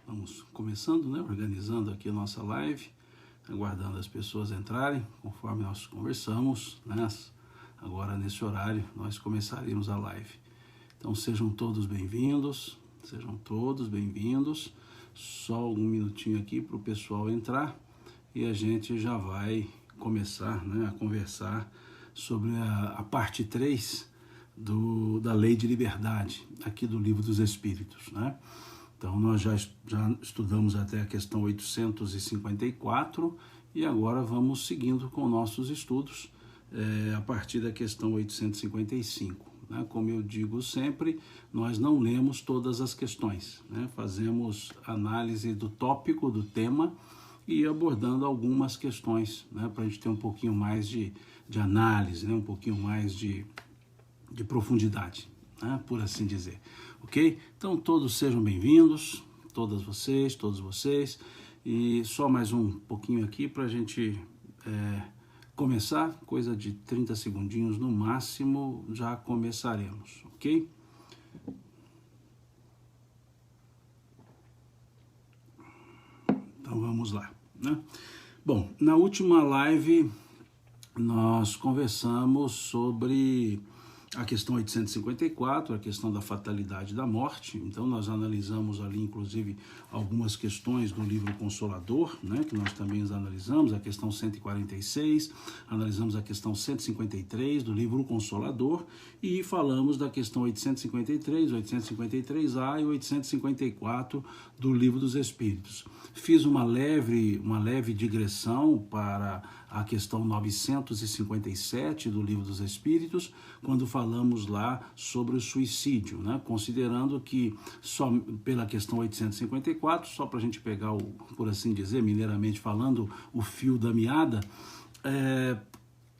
Vamos começando, né? Organizando aqui a nossa live, aguardando as pessoas entrarem, conforme nós conversamos, né? Agora nesse horário nós começaremos a live. Então sejam todos bem-vindos, Só um minutinho aqui para o pessoal entrar e a gente já vai começar, né, a conversar sobre a parte 3 da Lei de Liberdade, aqui do Livro dos Espíritos, né? Então, nós já estudamos até a questão 854 e agora vamos seguindo com nossos estudos a partir da questão 855. Né? Como eu digo sempre, nós não lemos todas as questões, né? Fazemos análise do tópico, do tema e abordando algumas questões, né? Para a gente ter um pouquinho mais de análise, né? Um pouquinho mais de profundidade, né? Por assim dizer. Ok? Então todos sejam bem-vindos, todos vocês, e só mais um pouquinho aqui para a gente começar, coisa de 30 segundinhos no máximo, já começaremos, ok? Então vamos lá, né? Bom, na última live nós conversamos sobre a questão 854, a questão da fatalidade da morte. Então nós analisamos ali inclusive algumas questões do livro Consolador, né, que nós também analisamos, a questão 146, analisamos a questão 153 do livro Consolador e falamos da questão 853, 853A e 854 do Livro dos Espíritos. Fiz uma leve digressão para a questão 957 do Livro dos Espíritos, quando falamos lá sobre o suicídio, né? Considerando que só pela questão 854, só para a gente pegar, por assim dizer, mineiramente falando, o fio da meada,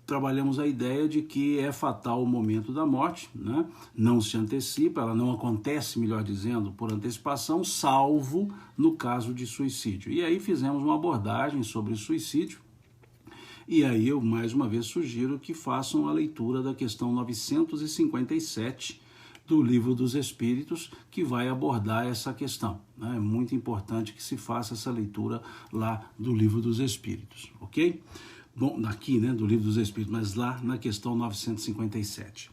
trabalhamos a ideia de que é fatal o momento da morte, né? Não se antecipa, ela não acontece, melhor dizendo, por antecipação, salvo no caso de suicídio. E aí fizemos uma abordagem sobre o suicídio, e aí eu mais uma vez sugiro que façam a leitura da questão 957 do Livro dos Espíritos, que vai abordar essa questão, né? É muito importante que se faça essa leitura lá do Livro dos Espíritos, ok? Bom, aqui, né, do Livro dos Espíritos, mas lá na questão 957.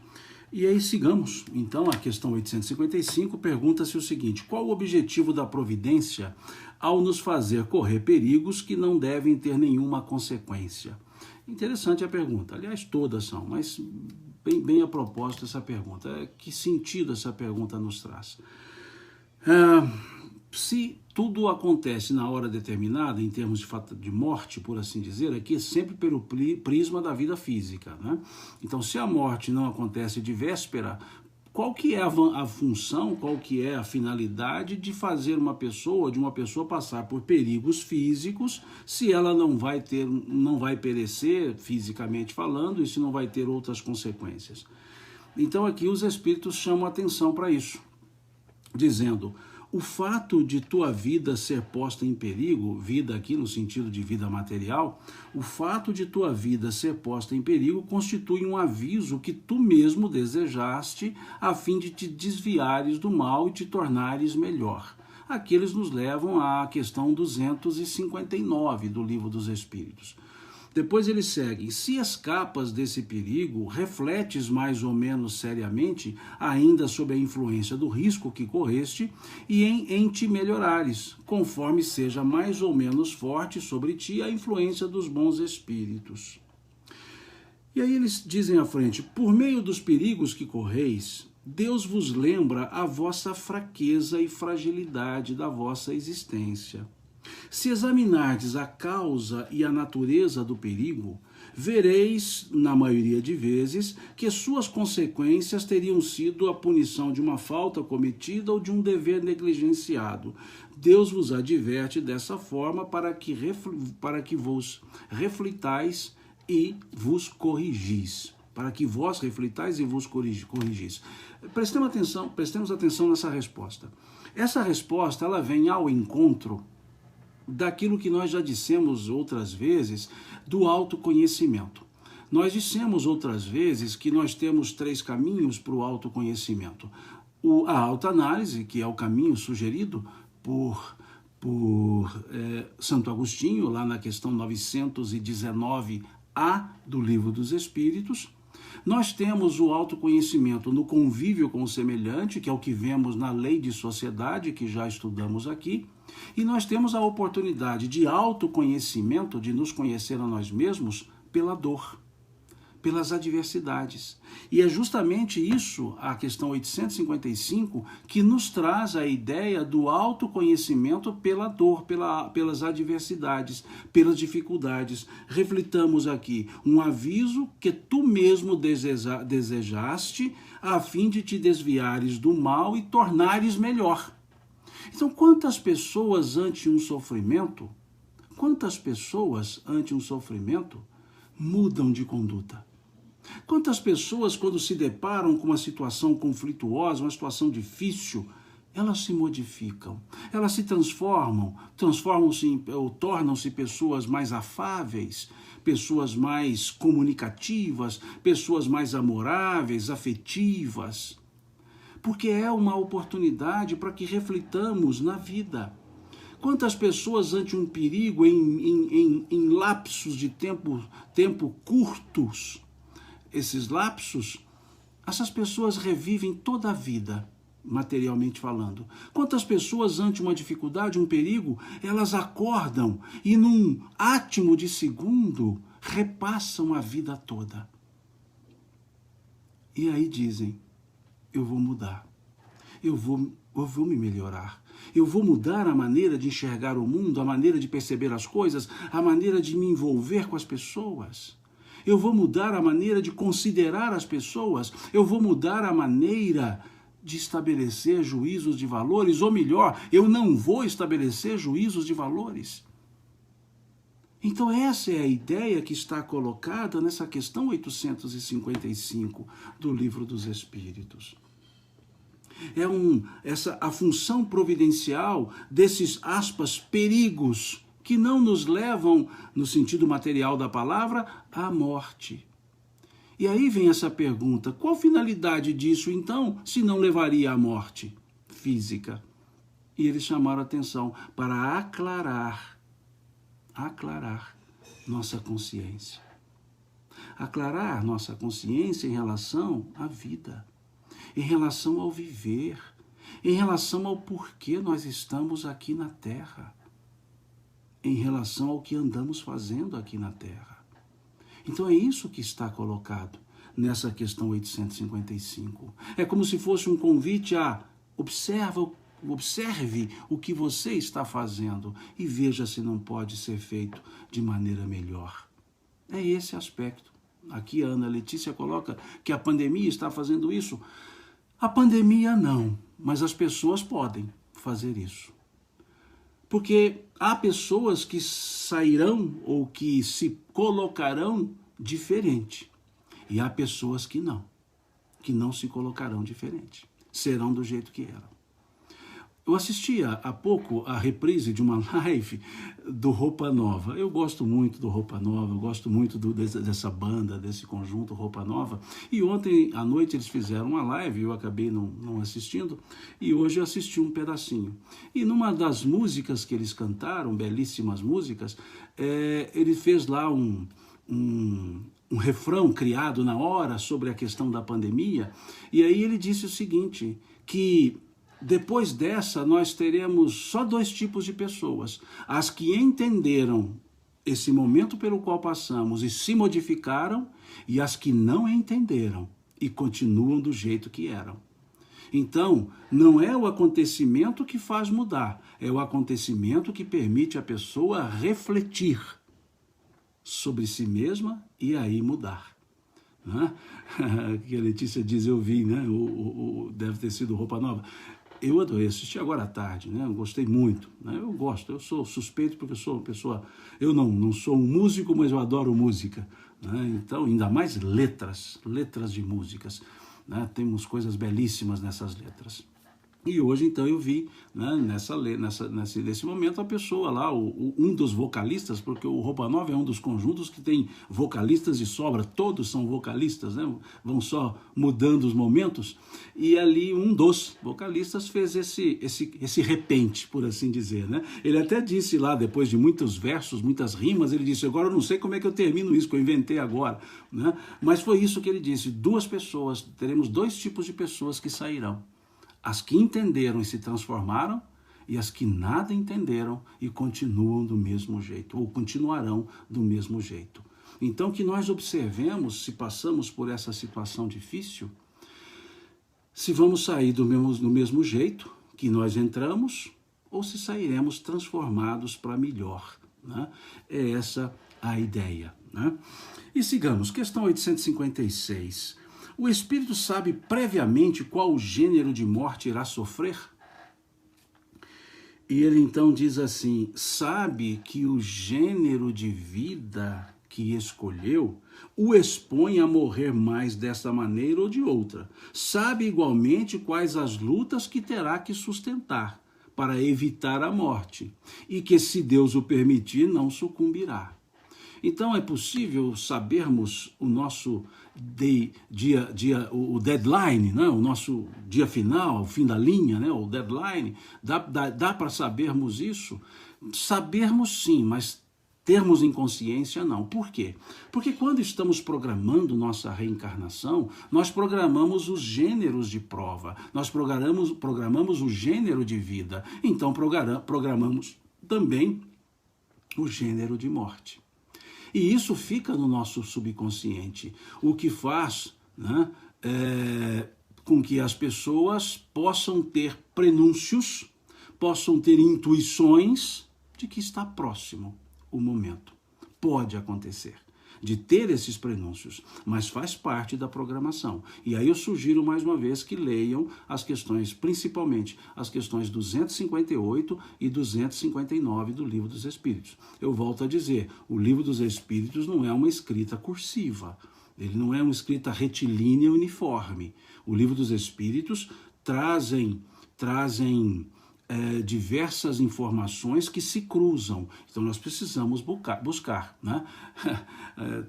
E aí sigamos, então, a questão 855 pergunta-se o seguinte: qual o objetivo da providência ao nos fazer correr perigos que não devem ter nenhuma consequência? Interessante a pergunta, aliás, todas são, mas bem a propósito essa pergunta. Que sentido essa pergunta nos traz? Se tudo acontece na hora determinada, em termos de morte, por assim dizer, aqui é sempre pelo prisma da vida física, né? Então, se a morte não acontece de véspera, qual que é a função, qual que é a finalidade de fazer uma pessoa passar por perigos físicos, se ela não vai perecer fisicamente falando, e se não vai ter outras consequências? Então aqui os espíritos chamam atenção para isso, dizendo: o fato de tua vida ser posta em perigo, vida aqui no sentido de vida material, o fato de tua vida ser posta em perigo constitui um aviso que tu mesmo desejaste a fim de te desviares do mal e te tornares melhor. Aqui eles nos levam à questão 259 do Livro dos Espíritos. Depois eles seguem: se escapas desse perigo, refletes mais ou menos seriamente, ainda sob a influência do risco que correste, e em te melhorares, conforme seja mais ou menos forte sobre ti a influência dos bons espíritos. E aí eles dizem à frente: por meio dos perigos que correis, Deus vos lembra a vossa fraqueza e fragilidade da vossa existência. Se examinardes a causa e a natureza do perigo, vereis, na maioria de vezes, que suas consequências teriam sido a punição de uma falta cometida ou de um dever negligenciado. Deus vos adverte dessa forma para que vos reflitais e vos corrigis. Para que vós reflitais e vos corrigis. Prestemos atenção nessa resposta. Essa resposta ela vem ao encontro daquilo que nós já dissemos outras vezes do autoconhecimento. Nós dissemos outras vezes que nós temos 3 caminhos para o autoconhecimento. A autoanálise, que é o caminho sugerido por Santo Agostinho, lá na questão 919A do Livro dos Espíritos. Nós temos o autoconhecimento no convívio com o semelhante, que é o que vemos na lei de sociedade, que já estudamos aqui, e nós temos a oportunidade de autoconhecimento, de nos conhecer a nós mesmos pela dor, pelas adversidades. E é justamente isso, a questão 855, que nos traz a ideia do autoconhecimento pela dor, pelas adversidades, pelas dificuldades. Reflitamos aqui um aviso que tu mesmo desejaste, a fim de te desviares do mal e tornares melhor. Então, quantas pessoas ante um sofrimento mudam de conduta? Quantas pessoas, quando se deparam com uma situação conflituosa, uma situação difícil, elas se modificam, elas se transformam-se ou tornam-se pessoas mais afáveis, pessoas mais comunicativas, pessoas mais amoráveis, afetivas, porque é uma oportunidade para que reflitamos na vida. Quantas pessoas ante um perigo em lapsos de tempo curtos, esses lapsos, essas pessoas revivem toda a vida, materialmente falando. Quantas pessoas ante uma dificuldade, um perigo, elas acordam e num átimo de segundo repassam a vida toda. E aí dizem, eu vou mudar, eu vou me melhorar, eu vou mudar a maneira de enxergar o mundo, a maneira de perceber as coisas, a maneira de me envolver com as pessoas. Eu vou mudar a maneira de considerar as pessoas, eu vou mudar a maneira de estabelecer juízos de valores, ou melhor, eu não vou estabelecer juízos de valores. Então essa é a ideia que está colocada nessa questão 855 do Livro dos Espíritos. A função providencial desses, aspas, perigos, que não nos levam, no sentido material da palavra, à morte. E aí vem essa pergunta, qual finalidade disso, então, se não levaria à morte física? E eles chamaram a atenção para aclarar nossa consciência. Aclarar nossa consciência em relação à vida, em relação ao viver, em relação ao porquê nós estamos aqui na Terra, em relação ao que andamos fazendo aqui na Terra. Então é isso que está colocado nessa questão 855. É como se fosse um convite a observe o que você está fazendo e veja se não pode ser feito de maneira melhor. É esse aspecto. Aqui a Ana Letícia coloca que a pandemia está fazendo isso. A pandemia não, mas as pessoas podem fazer isso. Porque há pessoas que sairão ou que se colocarão diferente. E há pessoas que não se colocarão diferente. Serão do jeito que eram. Eu assisti há pouco a reprise de uma live do Roupa Nova. Eu gosto muito do Roupa Nova, eu gosto muito dessa banda, desse conjunto Roupa Nova. E ontem à noite eles fizeram uma live, eu acabei não assistindo, e hoje eu assisti um pedacinho. E numa das músicas que eles cantaram, belíssimas músicas, ele fez lá um refrão criado na hora sobre a questão da pandemia, e aí ele disse o seguinte, que depois dessa, nós teremos só dois tipos de pessoas. As que entenderam esse momento pelo qual passamos e se modificaram, e as que não entenderam e continuam do jeito que eram. Então, não é o acontecimento que faz mudar, é o acontecimento que permite a pessoa refletir sobre si mesma e aí mudar. Que a Letícia diz, eu vi, né? Deve ter sido Roupa Nova. Eu adorei, assisti agora à tarde, né? Eu gostei muito, né? Eu sou suspeito porque eu sou uma pessoa, eu não sou um músico, mas eu adoro música, né? Então, ainda mais letras de músicas, né? Temos coisas belíssimas nessas letras. E hoje, então, eu vi, né, nesse momento, a pessoa lá, um dos vocalistas, porque o Roupa Nova é um dos conjuntos que tem vocalistas de sobra, todos são vocalistas, né, vão só mudando os momentos, e ali um dos vocalistas fez esse repente, por assim dizer, né. Ele até disse lá, depois de muitos versos, muitas rimas, ele disse, agora eu não sei como é que eu termino isso, que eu inventei agora, né, mas foi isso que ele disse, teremos dois tipos de pessoas que sairão. As que entenderam e se transformaram, e as que nada entenderam e continuam do mesmo jeito, ou continuarão do mesmo jeito. Então, que nós observemos, se passamos por essa situação difícil, se vamos sair do mesmo jeito que nós entramos, ou se sairemos transformados para melhor, né? É essa a ideia, né? E sigamos, questão 856. O espírito sabe previamente qual o gênero de morte irá sofrer? E ele então diz assim, sabe que o gênero de vida que escolheu o expõe a morrer mais dessa maneira ou de outra. Sabe igualmente quais as lutas que terá que sustentar para evitar a morte, e que, se Deus o permitir, não sucumbirá. Então é possível sabermos o nosso o deadline, né? O nosso dia final, o fim da linha, né? O deadline. Dá para sabermos isso? Sabermos sim, mas termos em consciência não. Por quê? Porque quando estamos programando nossa reencarnação, nós programamos os gêneros de prova, nós programamos o gênero de vida, então programamos também o gênero de morte. E isso fica no nosso subconsciente, o que faz, né, com que as pessoas possam ter prenúncios, possam ter intuições de que está próximo o momento. Pode acontecer de ter esses prenúncios, mas faz parte da programação. E aí eu sugiro mais uma vez que leiam as questões, principalmente as questões 258 e 259 do Livro dos Espíritos. Eu volto a dizer, o Livro dos Espíritos não é uma escrita cursiva, ele não é uma escrita retilínea uniforme. O Livro dos Espíritos trazem diversas informações que se cruzam. Então nós precisamos buscar, né?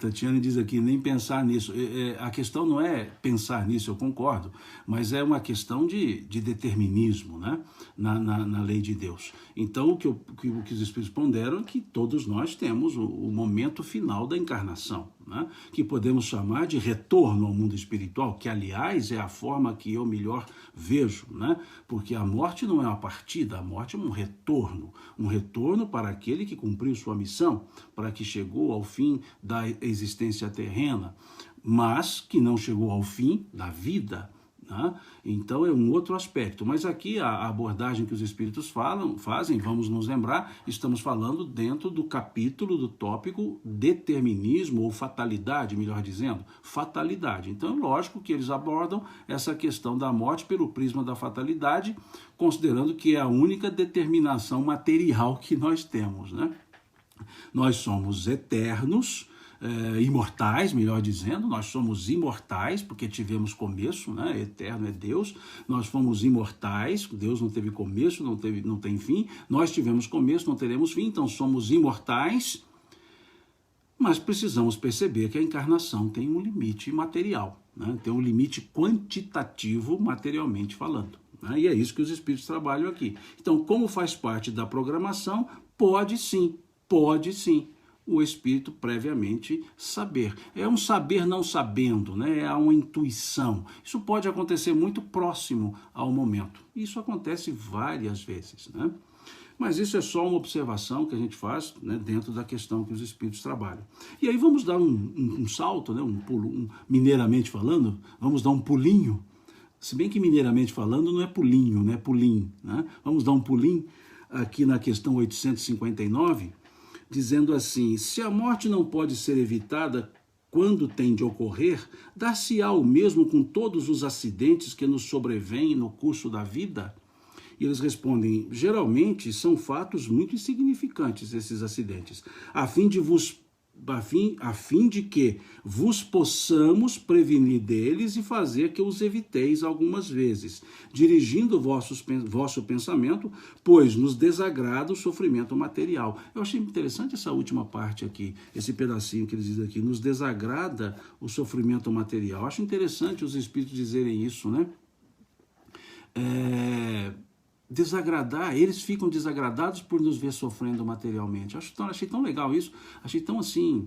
Tatiana diz aqui, nem pensar nisso. A questão não é pensar nisso, eu concordo, mas é uma questão de determinismo, né? Na lei de Deus. Então o que os Espíritos ponderam é que todos nós temos o momento final da encarnação, né? Que podemos chamar de retorno ao mundo espiritual, que aliás é a forma que eu melhor vejo, né? Porque a morte não é uma partida, a morte é um retorno para aquele que cumpriu sua missão, para que chegou ao fim da existência terrena, mas que não chegou ao fim da vida, né? Então é um outro aspecto, mas aqui a abordagem que os Espíritos fazem, vamos nos lembrar, estamos falando dentro do capítulo do tópico determinismo ou fatalidade, melhor dizendo, fatalidade. Então é lógico que eles abordam essa questão da morte pelo prisma da fatalidade, considerando que é a única determinação material que nós temos, né? Nós somos eternos, imortais, melhor dizendo, nós somos imortais, porque tivemos começo, né? Eterno é Deus, nós fomos imortais, Deus não teve começo, não tem fim, nós tivemos começo, não teremos fim, então somos imortais, mas precisamos perceber que a encarnação tem um limite material, né? Tem um limite quantitativo, materialmente falando, né? E é isso que os Espíritos trabalham aqui. Então, como faz parte da programação, pode sim, o espírito previamente saber. É um saber não sabendo, né? É uma intuição. Isso pode acontecer muito próximo ao momento. Isso acontece várias vezes, né? Mas isso é só uma observação que a gente faz, né, dentro da questão que os espíritos trabalham. E aí vamos dar um salto, né, um pulo, mineiramente falando, vamos dar um pulinho. Se bem que mineiramente falando não é pulinho, né? Pulim, né? Vamos dar um pulinho aqui na questão 859, dizendo assim, se a morte não pode ser evitada quando tem de ocorrer, dar-se-á o mesmo com todos os acidentes que nos sobrevêm no curso da vida? E eles respondem, geralmente são fatos muito insignificantes esses acidentes, a fim de vos a fim de que vos possamos prevenir deles e fazer que os eviteis algumas vezes, dirigindo vosso pensamento, pois nos desagrada o sofrimento material. Eu achei interessante essa última parte aqui, esse pedacinho que eles dizem aqui, nos desagrada o sofrimento material. Acho interessante os espíritos dizerem isso, né? Desagradar, eles ficam desagradados por nos ver sofrendo materialmente. Achei tão legal isso, achei tão assim,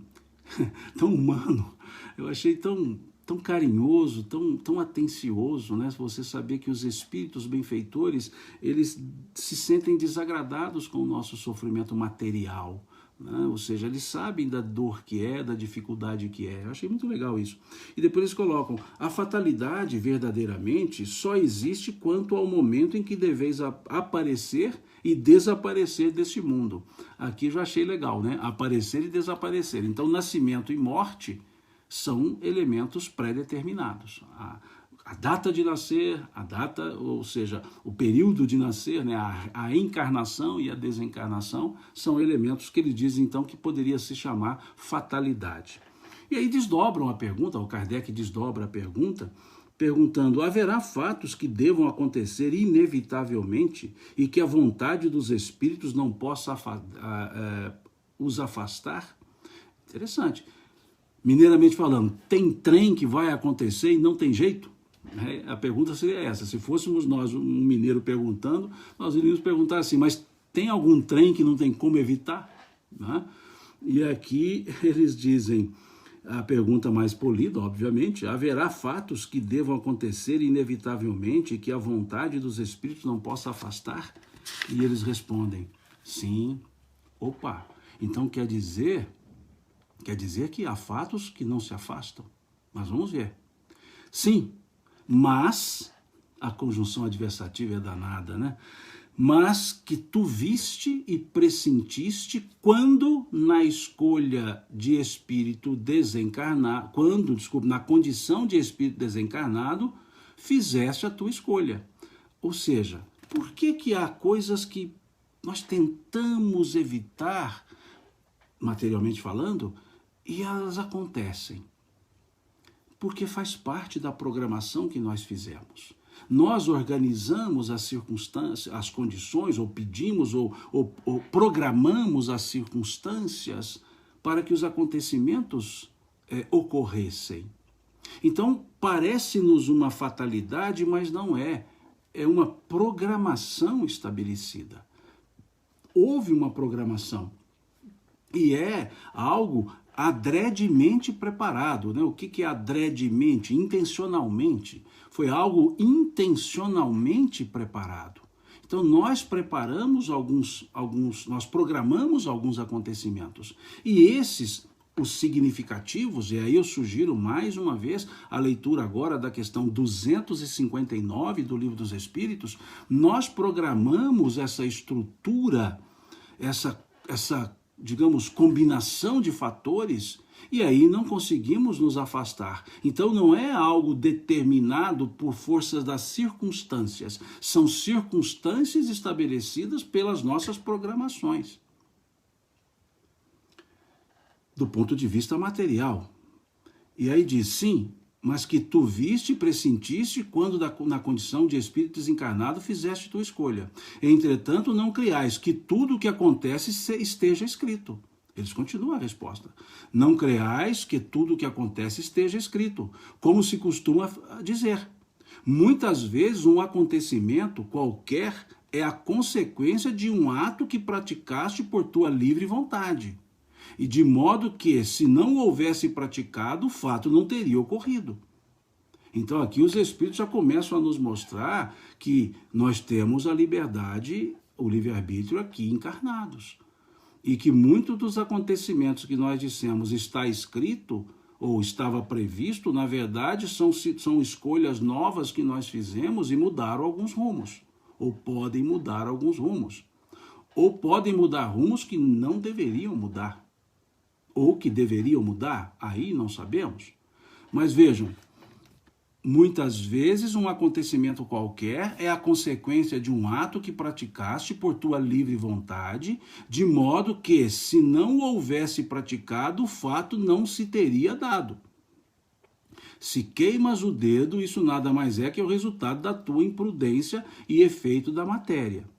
tão humano, eu achei tão carinhoso, tão atencioso, né? Você saber que os espíritos benfeitores, eles se sentem desagradados com o nosso sofrimento material, né? Ou seja, eles sabem da dor que é, da dificuldade que é. Eu achei muito legal isso. E depois eles colocam, a fatalidade verdadeiramente só existe quanto ao momento em que deveis aparecer e desaparecer deste mundo. Aqui eu já achei legal, né? Aparecer e desaparecer. Então, nascimento e morte são elementos pré-determinados. A data de nascer, ou seja, o período de nascer, né, a encarnação e a desencarnação são elementos que ele diz então que poderia se chamar fatalidade. E aí desdobram a pergunta, o Kardec desdobra a pergunta, perguntando, haverá fatos que devam acontecer inevitavelmente e que a vontade dos espíritos não possa os afastar? Interessante. Mineiramente falando, tem trem que vai acontecer e não tem jeito? A pergunta seria essa. Se fôssemos nós, um mineiro perguntando, nós iríamos perguntar assim, mas tem algum trem que não tem como evitar? Né? E aqui eles dizem, a pergunta mais polida, obviamente, haverá fatos que devam acontecer inevitavelmente e que a vontade dos espíritos não possa afastar? E eles respondem, sim. Opa, então quer dizer que há fatos que não se afastam. Mas vamos ver. Sim, mas, a conjunção adversativa é danada, né? Mas que tu viste e pressentiste quando na escolha de espírito desencarnado, na condição de espírito desencarnado, fizeste a tua escolha. Ou seja, por que há coisas que nós tentamos evitar, materialmente falando, e elas acontecem? Porque faz parte da programação que nós fizemos. Nós organizamos as circunstâncias, as condições, ou pedimos, ou programamos as circunstâncias para que os acontecimentos ocorressem. Então, parece-nos uma fatalidade, mas não é. É uma programação estabelecida. Houve uma programação. E é algo adredemente preparado, né? O que é adredemente? Intencionalmente. Foi algo intencionalmente preparado. Então nós preparamos nós programamos alguns acontecimentos. E esses, os significativos, e aí eu sugiro mais uma vez a leitura agora da questão 259 do Livro dos Espíritos, nós programamos essa estrutura, essa digamos, combinação de fatores, e aí não conseguimos nos afastar. Então não é algo determinado por forças das circunstâncias, são circunstâncias estabelecidas pelas nossas programações. Do ponto de vista material. E aí diz, sim, mas que tu viste e pressentiste quando na condição de espírito desencarnado fizeste tua escolha. Entretanto, não criais que tudo o que acontece esteja escrito. Eles continuam a resposta. Não creais que tudo o que acontece esteja escrito, como se costuma dizer. Muitas vezes um acontecimento qualquer é a consequência de um ato que praticaste por tua livre vontade. E de modo que, se não houvesse praticado, o fato não teria ocorrido. Então aqui os espíritos já começam a nos mostrar que nós temos a liberdade, o livre-arbítrio aqui encarnados. E que muitos dos acontecimentos que nós dissemos está escrito, ou estava previsto, na verdade são escolhas novas que nós fizemos e mudaram alguns rumos. Ou podem mudar alguns rumos. Ou podem mudar rumos que não deveriam mudar. Ou que deveriam mudar, aí não sabemos. Mas vejam, Muitas vezes um acontecimento qualquer é a consequência de um ato que praticaste por tua livre vontade, de modo que, se não o houvesse praticado, o fato não se teria dado. Se queimas o dedo, isso nada mais é que o resultado da tua imprudência e efeito da matéria.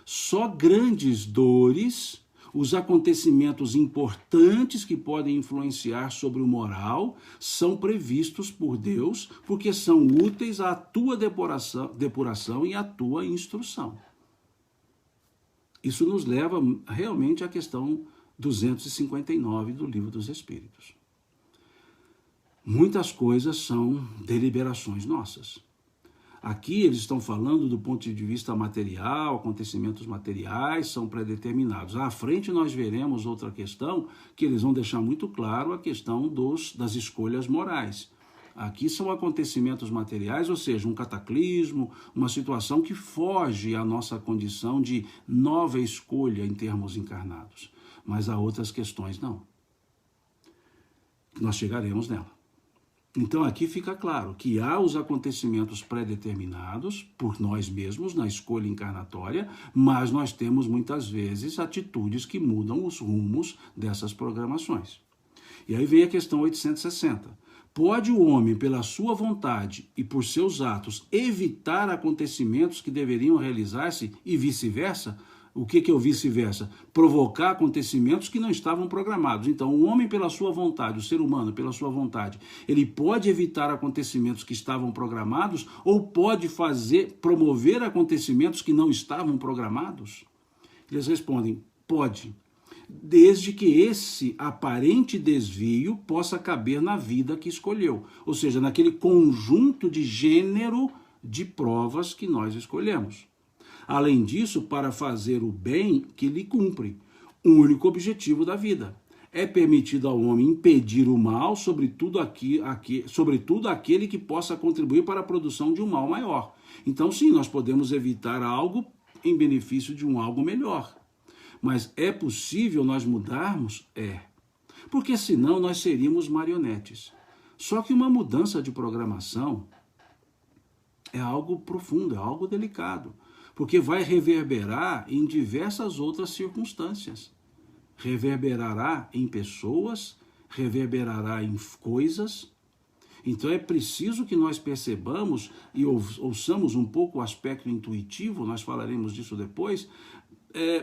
Só grandes dores, os acontecimentos importantes que podem influenciar sobre o moral, são previstos por Deus, porque são úteis à tua depuração e à tua instrução. Isso nos leva realmente à questão 259 do Livro dos Espíritos. Muitas coisas são deliberações nossas. Aqui eles estão falando do ponto de vista material, acontecimentos materiais são predeterminados. À frente nós veremos outra questão que eles vão deixar muito claro, a questão das escolhas morais. Aqui são acontecimentos materiais, ou seja, um cataclismo, uma situação que foge à nossa condição de nova escolha em termos encarnados. Mas há outras questões não. Nós chegaremos nela. Então aqui fica claro que há os acontecimentos pré-determinados por nós mesmos na escolha encarnatória, mas nós temos muitas vezes atitudes que mudam os rumos dessas programações. E aí vem a questão 860. Pode o homem, pela sua vontade e por seus atos, evitar acontecimentos que deveriam realizar-se e vice-versa? O que é o vice-versa? Provocar acontecimentos que não estavam programados. Então, o homem, pela sua vontade, o ser humano, pela sua vontade, ele pode evitar acontecimentos que estavam programados ou pode promover acontecimentos que não estavam programados? Eles respondem, pode, desde que esse aparente desvio possa caber na vida que escolheu, ou seja, naquele conjunto de gênero de provas que nós escolhemos. Além disso, para fazer o bem que lhe cumpre, o único objetivo da vida. É permitido ao homem impedir o mal, sobretudo aquele que possa contribuir para a produção de um mal maior. Então, sim, nós podemos evitar algo em benefício de um algo melhor. Mas é possível nós mudarmos? É. Porque senão nós seríamos marionetes. Só que uma mudança de programação é algo profundo, é algo delicado. Porque vai reverberar em diversas outras circunstâncias. Reverberará em pessoas, reverberará em coisas. Então é preciso que nós percebamos e ouçamos um pouco o aspecto intuitivo, nós falaremos disso depois,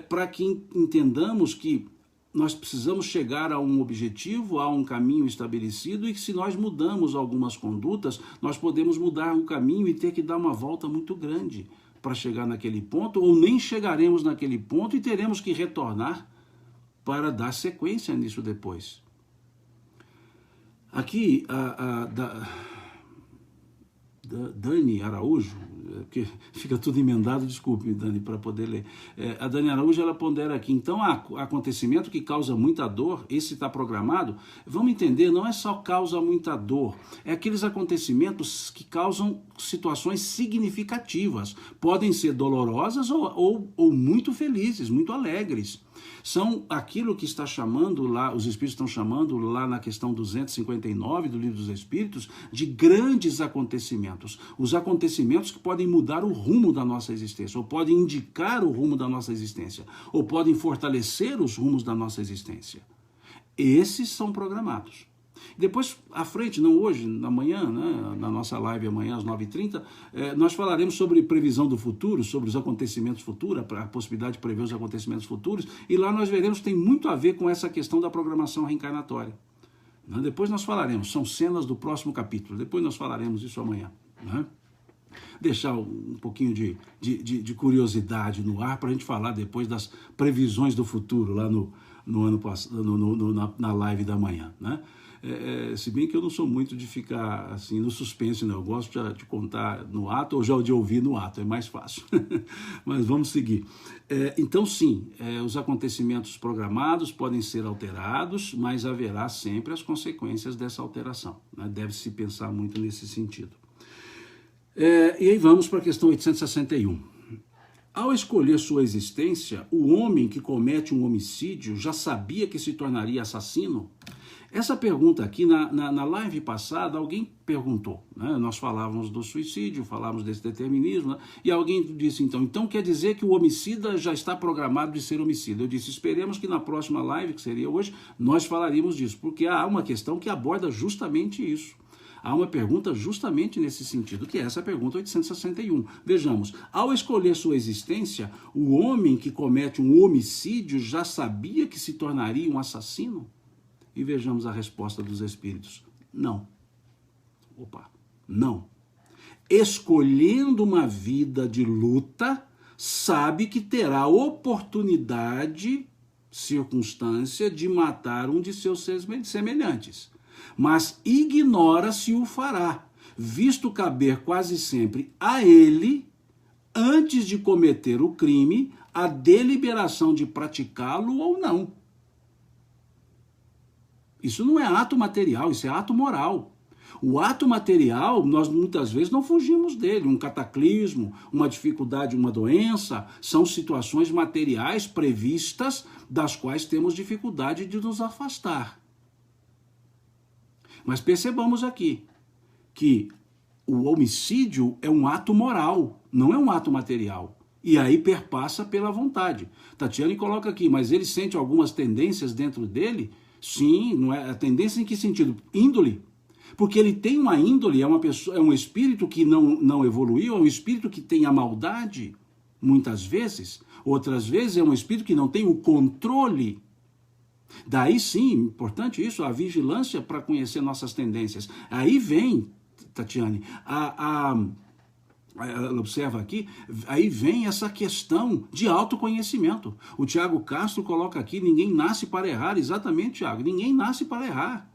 para que entendamos que nós precisamos chegar a um objetivo, a um caminho estabelecido, e que se nós mudamos algumas condutas, nós podemos mudar o caminho e ter que dar uma volta muito grande para chegar naquele ponto, ou nem chegaremos naquele ponto e teremos que retornar para dar sequência nisso depois. Aqui, Dani Araújo, porque fica tudo emendado, desculpe, Dani, para poder ler. A Dani Araújo, ela pondera aqui, então, acontecimento que causa muita dor, esse está programado, vamos entender, não é só causa muita dor, é aqueles acontecimentos que causam situações significativas, podem ser dolorosas ou muito felizes, muito alegres. São aquilo que está chamando lá, os Espíritos estão chamando lá na questão 259 do Livro dos Espíritos, de grandes acontecimentos. Os acontecimentos que podem mudar o rumo da nossa existência, ou podem indicar o rumo da nossa existência, ou podem fortalecer os rumos da nossa existência. Esses são programados. Depois, à frente, não hoje, amanhã, né, na nossa live amanhã às 9h30, nós falaremos sobre previsão do futuro, sobre os acontecimentos futuros, a possibilidade de prever os acontecimentos futuros, e lá nós veremos que tem muito a ver com essa questão da programação reencarnatória. Depois nós falaremos, são cenas do próximo capítulo, depois nós falaremos isso amanhã. Né? Deixar um pouquinho de curiosidade no ar para a gente falar depois das previsões do futuro lá no ano passado, na live da manhã, né? Se bem que eu não sou muito de ficar assim no suspense, não. Eu gosto de contar no ato ou já de ouvir no ato, é mais fácil. Mas vamos seguir. Então, sim, os acontecimentos programados podem ser alterados, mas haverá sempre as consequências dessa alteração, né? Deve-se pensar muito nesse sentido. E aí vamos para a questão 861. Ao escolher sua existência, o homem que comete um homicídio já sabia que se tornaria assassino? Essa pergunta aqui, na live passada, alguém perguntou, né? Nós falávamos do suicídio, falávamos desse determinismo, né? E alguém disse, então quer dizer que o homicida já está programado de ser homicida. Eu disse, esperemos que na próxima live, que seria hoje, nós falaríamos disso, porque há uma questão que aborda justamente isso. Há uma pergunta justamente nesse sentido, que é essa pergunta 861. Vejamos, ao escolher sua existência, o homem que comete um homicídio já sabia que se tornaria um assassino? E vejamos a resposta dos espíritos. Não. Não. Escolhendo uma vida de luta, sabe que terá oportunidade, circunstância, de matar um de seus semelhantes. Mas ignora se o fará, visto caber quase sempre a ele, antes de cometer o crime, a deliberação de praticá-lo ou não. Isso não é ato material, isso é ato moral. O ato material, nós muitas vezes não fugimos dele. Um cataclismo, uma dificuldade, uma doença, são situações materiais previstas das quais temos dificuldade de nos afastar. Mas percebamos aqui que o homicídio é um ato moral, não é um ato material. E aí perpassa pela vontade. Tatiane coloca aqui, mas ele sente algumas tendências dentro dele? Sim, não é a tendência em que sentido? Índole. Porque ele tem uma índole, é uma pessoa, é um espírito que não evoluiu, é um espírito que tem a maldade, muitas vezes. Outras vezes é um espírito que não tem o controle. Daí sim, importante isso, a vigilância para conhecer nossas tendências. Aí vem, Tatiane, ela observa aqui, aí vem essa questão de autoconhecimento. O Tiago Castro coloca aqui, ninguém nasce para errar. Exatamente, Tiago, ninguém nasce para errar.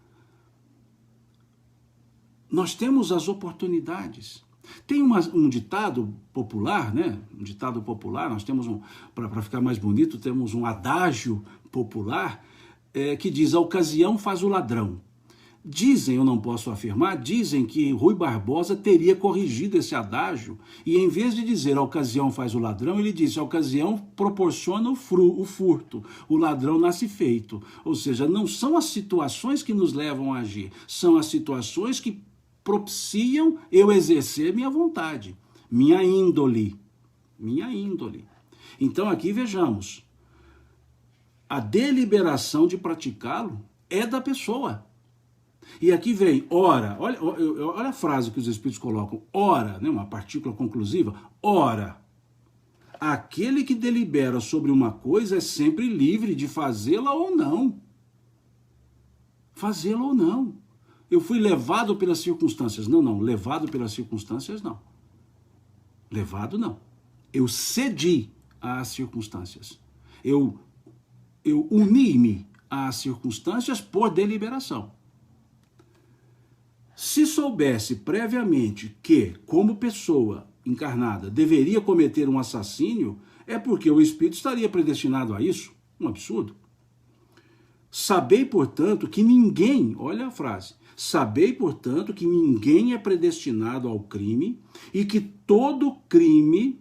Nós temos as oportunidades. Tem um ditado popular, né? Um ditado popular, nós temos para ficar mais bonito, temos um adágio popular que diz, a ocasião faz o ladrão. Dizem, eu não posso afirmar, dizem que Rui Barbosa teria corrigido esse adágio e em vez de dizer a ocasião faz o ladrão, ele disse a ocasião proporciona o furto, o ladrão nasce feito. Ou seja, não são as situações que nos levam a agir, são as situações que propiciam eu exercer minha vontade, minha índole. Então aqui vejamos, a deliberação de praticá-lo é da pessoa. E aqui vem, ora, olha a frase que os espíritos colocam, ora, né, uma partícula conclusiva, ora, aquele que delibera sobre uma coisa é sempre livre de fazê-la ou não. Fazê-la ou não. Eu fui levado pelas circunstâncias. Não, levado pelas circunstâncias, não. Levado, não. Eu cedi às circunstâncias. Eu uni-me às circunstâncias por deliberação. Se soubesse previamente que, como pessoa encarnada, deveria cometer um assassínio, é porque o espírito estaria predestinado a isso. Um absurdo. Sabei, portanto, que ninguém, olha a frase, sabei, portanto, que ninguém é predestinado ao crime e que todo crime,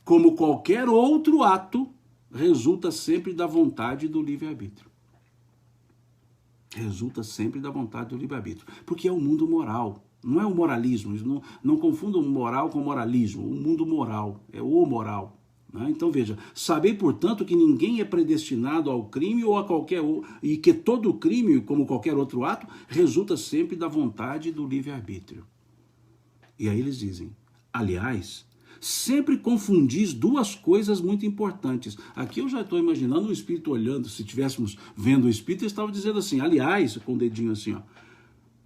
como qualquer outro ato, resulta sempre da vontade do livre-arbítrio. Resulta sempre da vontade do livre-arbítrio. Porque é o mundo moral, não é o moralismo. Não confundam moral com moralismo. O mundo moral é o moral. Né? Então veja, sabei, portanto, que ninguém é predestinado ao crime ou a qualquer e que todo crime, como qualquer outro ato, resulta sempre da vontade do livre-arbítrio. E aí eles dizem, aliás, sempre confundis duas coisas muito importantes. Aqui eu já estou imaginando o espírito olhando, se estivéssemos vendo o espírito, ele estava dizendo assim, aliás, com o dedinho assim, ó,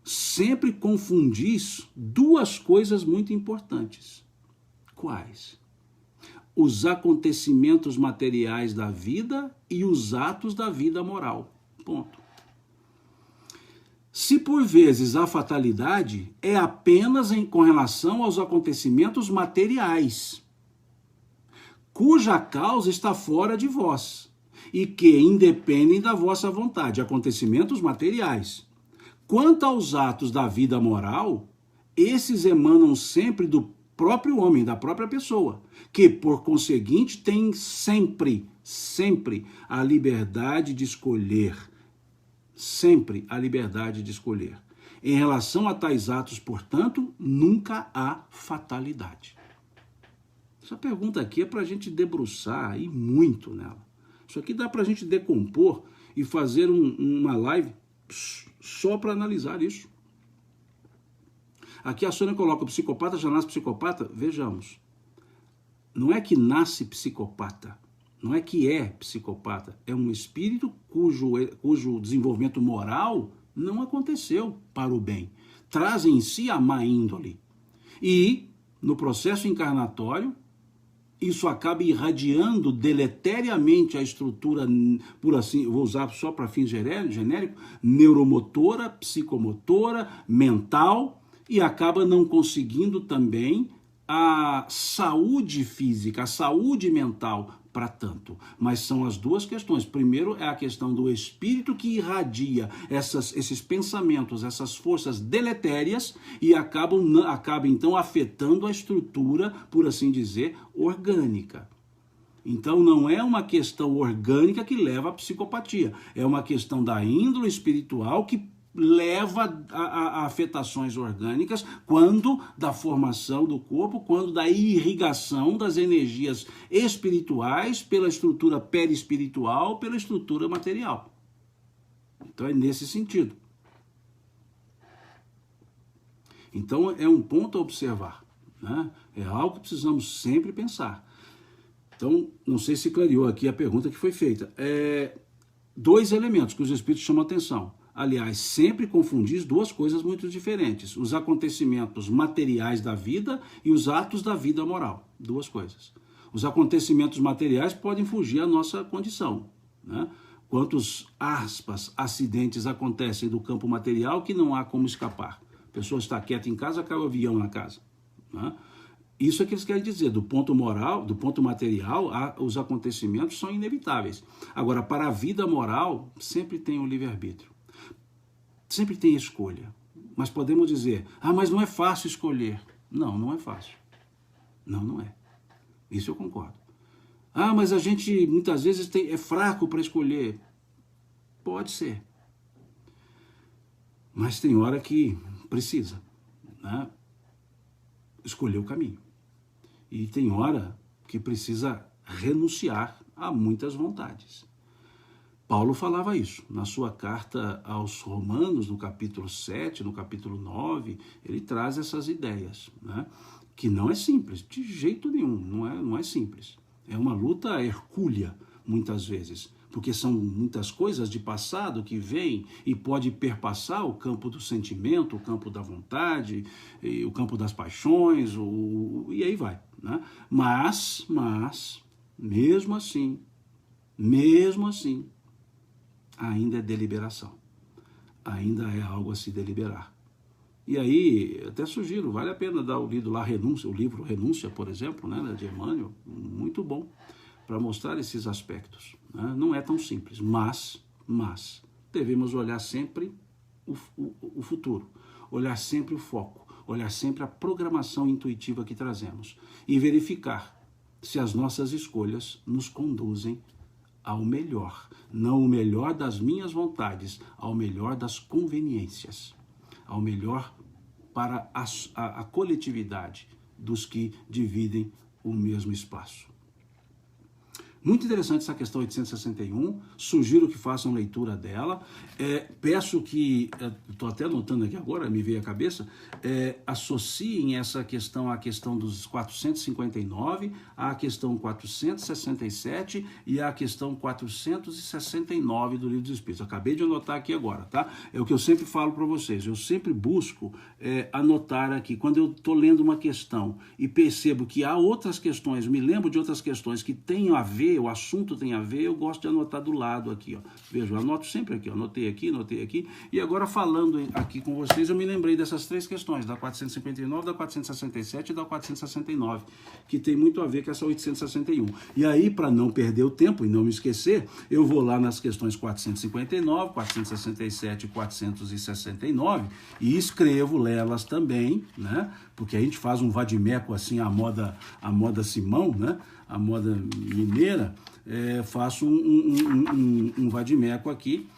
sempre confundis duas coisas muito importantes. Quais? Os acontecimentos materiais da vida e os atos da vida moral. Ponto. Se por vezes a fatalidade é apenas com relação aos acontecimentos materiais, cuja causa está fora de vós, e que independem da vossa vontade, acontecimentos materiais. Quanto aos atos da vida moral, esses emanam sempre do próprio homem, da própria pessoa, que, por conseguinte, tem sempre a liberdade de escolher. Sempre a liberdade de escolher. Em relação a tais atos, portanto, nunca há fatalidade. Essa pergunta aqui é para a gente debruçar e muito nela. Isso aqui dá para a gente decompor e fazer uma live só para analisar isso. Aqui a Sônia coloca: o psicopata já nasce psicopata? Vejamos. Não é que nasce psicopata, não é que é psicopata, é um espírito cujo desenvolvimento moral não aconteceu para o bem. Traz em si a má índole. E, no processo encarnatório, isso acaba irradiando deleteriamente a estrutura, por assim, vou usar só para fins genérico, neuromotora, psicomotora, mental, e acaba não conseguindo também a saúde física, a saúde mental para tanto. Mas são as duas questões. Primeiro é a questão do espírito que irradia esses pensamentos, essas forças deletérias e acaba então afetando a estrutura, por assim dizer, orgânica. Então não é uma questão orgânica que leva à psicopatia, é uma questão da índole espiritual que leva a afetações orgânicas, quando da formação do corpo, quando da irrigação das energias espirituais pela estrutura perispiritual, pela estrutura material. Então é nesse sentido. Então é um ponto a observar, né? É algo que precisamos sempre pensar. Então, não sei se clareou aqui a pergunta que foi feita. Dois elementos que os espíritos chamam a atenção. Aliás, sempre confundis duas coisas muito diferentes: os acontecimentos materiais da vida e os atos da vida moral. Duas coisas. Os acontecimentos materiais podem fugir à nossa condição, né? Quantos, aspas, acidentes acontecem do campo material que não há como escapar? A pessoa está quieta em casa, cai o avião na casa, né? Isso é que eles querem dizer. Do ponto moral, do ponto material, os acontecimentos são inevitáveis. Agora, para a vida moral, sempre tem o livre-arbítrio. Sempre tem escolha. Mas podemos dizer: mas não é fácil escolher. Não, não é fácil. Não, não é. Isso eu concordo. Mas a gente muitas vezes é fraco para escolher. Pode ser. Mas tem hora que precisa, né, escolher o caminho. E tem hora que precisa renunciar a muitas vontades. Paulo falava isso na sua carta aos Romanos, no capítulo 7, no capítulo 9, ele traz essas ideias, né? Que não é simples, de jeito nenhum, não é simples. É uma luta hercúlea, muitas vezes, porque são muitas coisas de passado que vêm e pode perpassar o campo do sentimento, o campo da vontade, o campo das paixões, e aí vai, né? Mas, mesmo assim, ainda é deliberação, ainda é algo a se deliberar. E aí, até sugiro, vale a pena dar o livro lá, o livro Renúncia, por exemplo, né, de Emmanuel, muito bom, para mostrar esses aspectos, né? Não é tão simples, mas devemos olhar sempre o futuro, olhar sempre o foco, olhar sempre a programação intuitiva que trazemos e verificar se as nossas escolhas nos conduzem ao melhor, não o melhor das minhas vontades, ao melhor das conveniências, ao melhor para a coletividade dos que dividem o mesmo espaço. Muito interessante essa questão 861, sugiro que façam leitura dela, peço que, estou até anotando aqui agora, me veio à cabeça, associem essa questão à questão dos 459, à questão 467 e à questão 469 do Livro dos Espíritos. Acabei de anotar aqui agora, tá? É o que eu sempre falo para vocês, eu sempre busco anotar aqui, quando eu estou lendo uma questão e percebo que há outras questões, me lembro de outras questões que tenham a ver ver, o assunto tem a ver, eu gosto de anotar do lado aqui, ó. Veja, eu anoto sempre aqui, ó. Anotei aqui, e agora falando aqui com vocês, eu me lembrei dessas três questões, da 459, da 467 e da 469, que tem muito a ver com essa 861. E aí, para não perder o tempo e não me esquecer, eu vou lá nas questões 459, 467 e 469 e escrevo elas também, né? Porque a gente faz um vadimeco assim, a moda Simão, né? A moda mineira, faço um vadimeco aqui,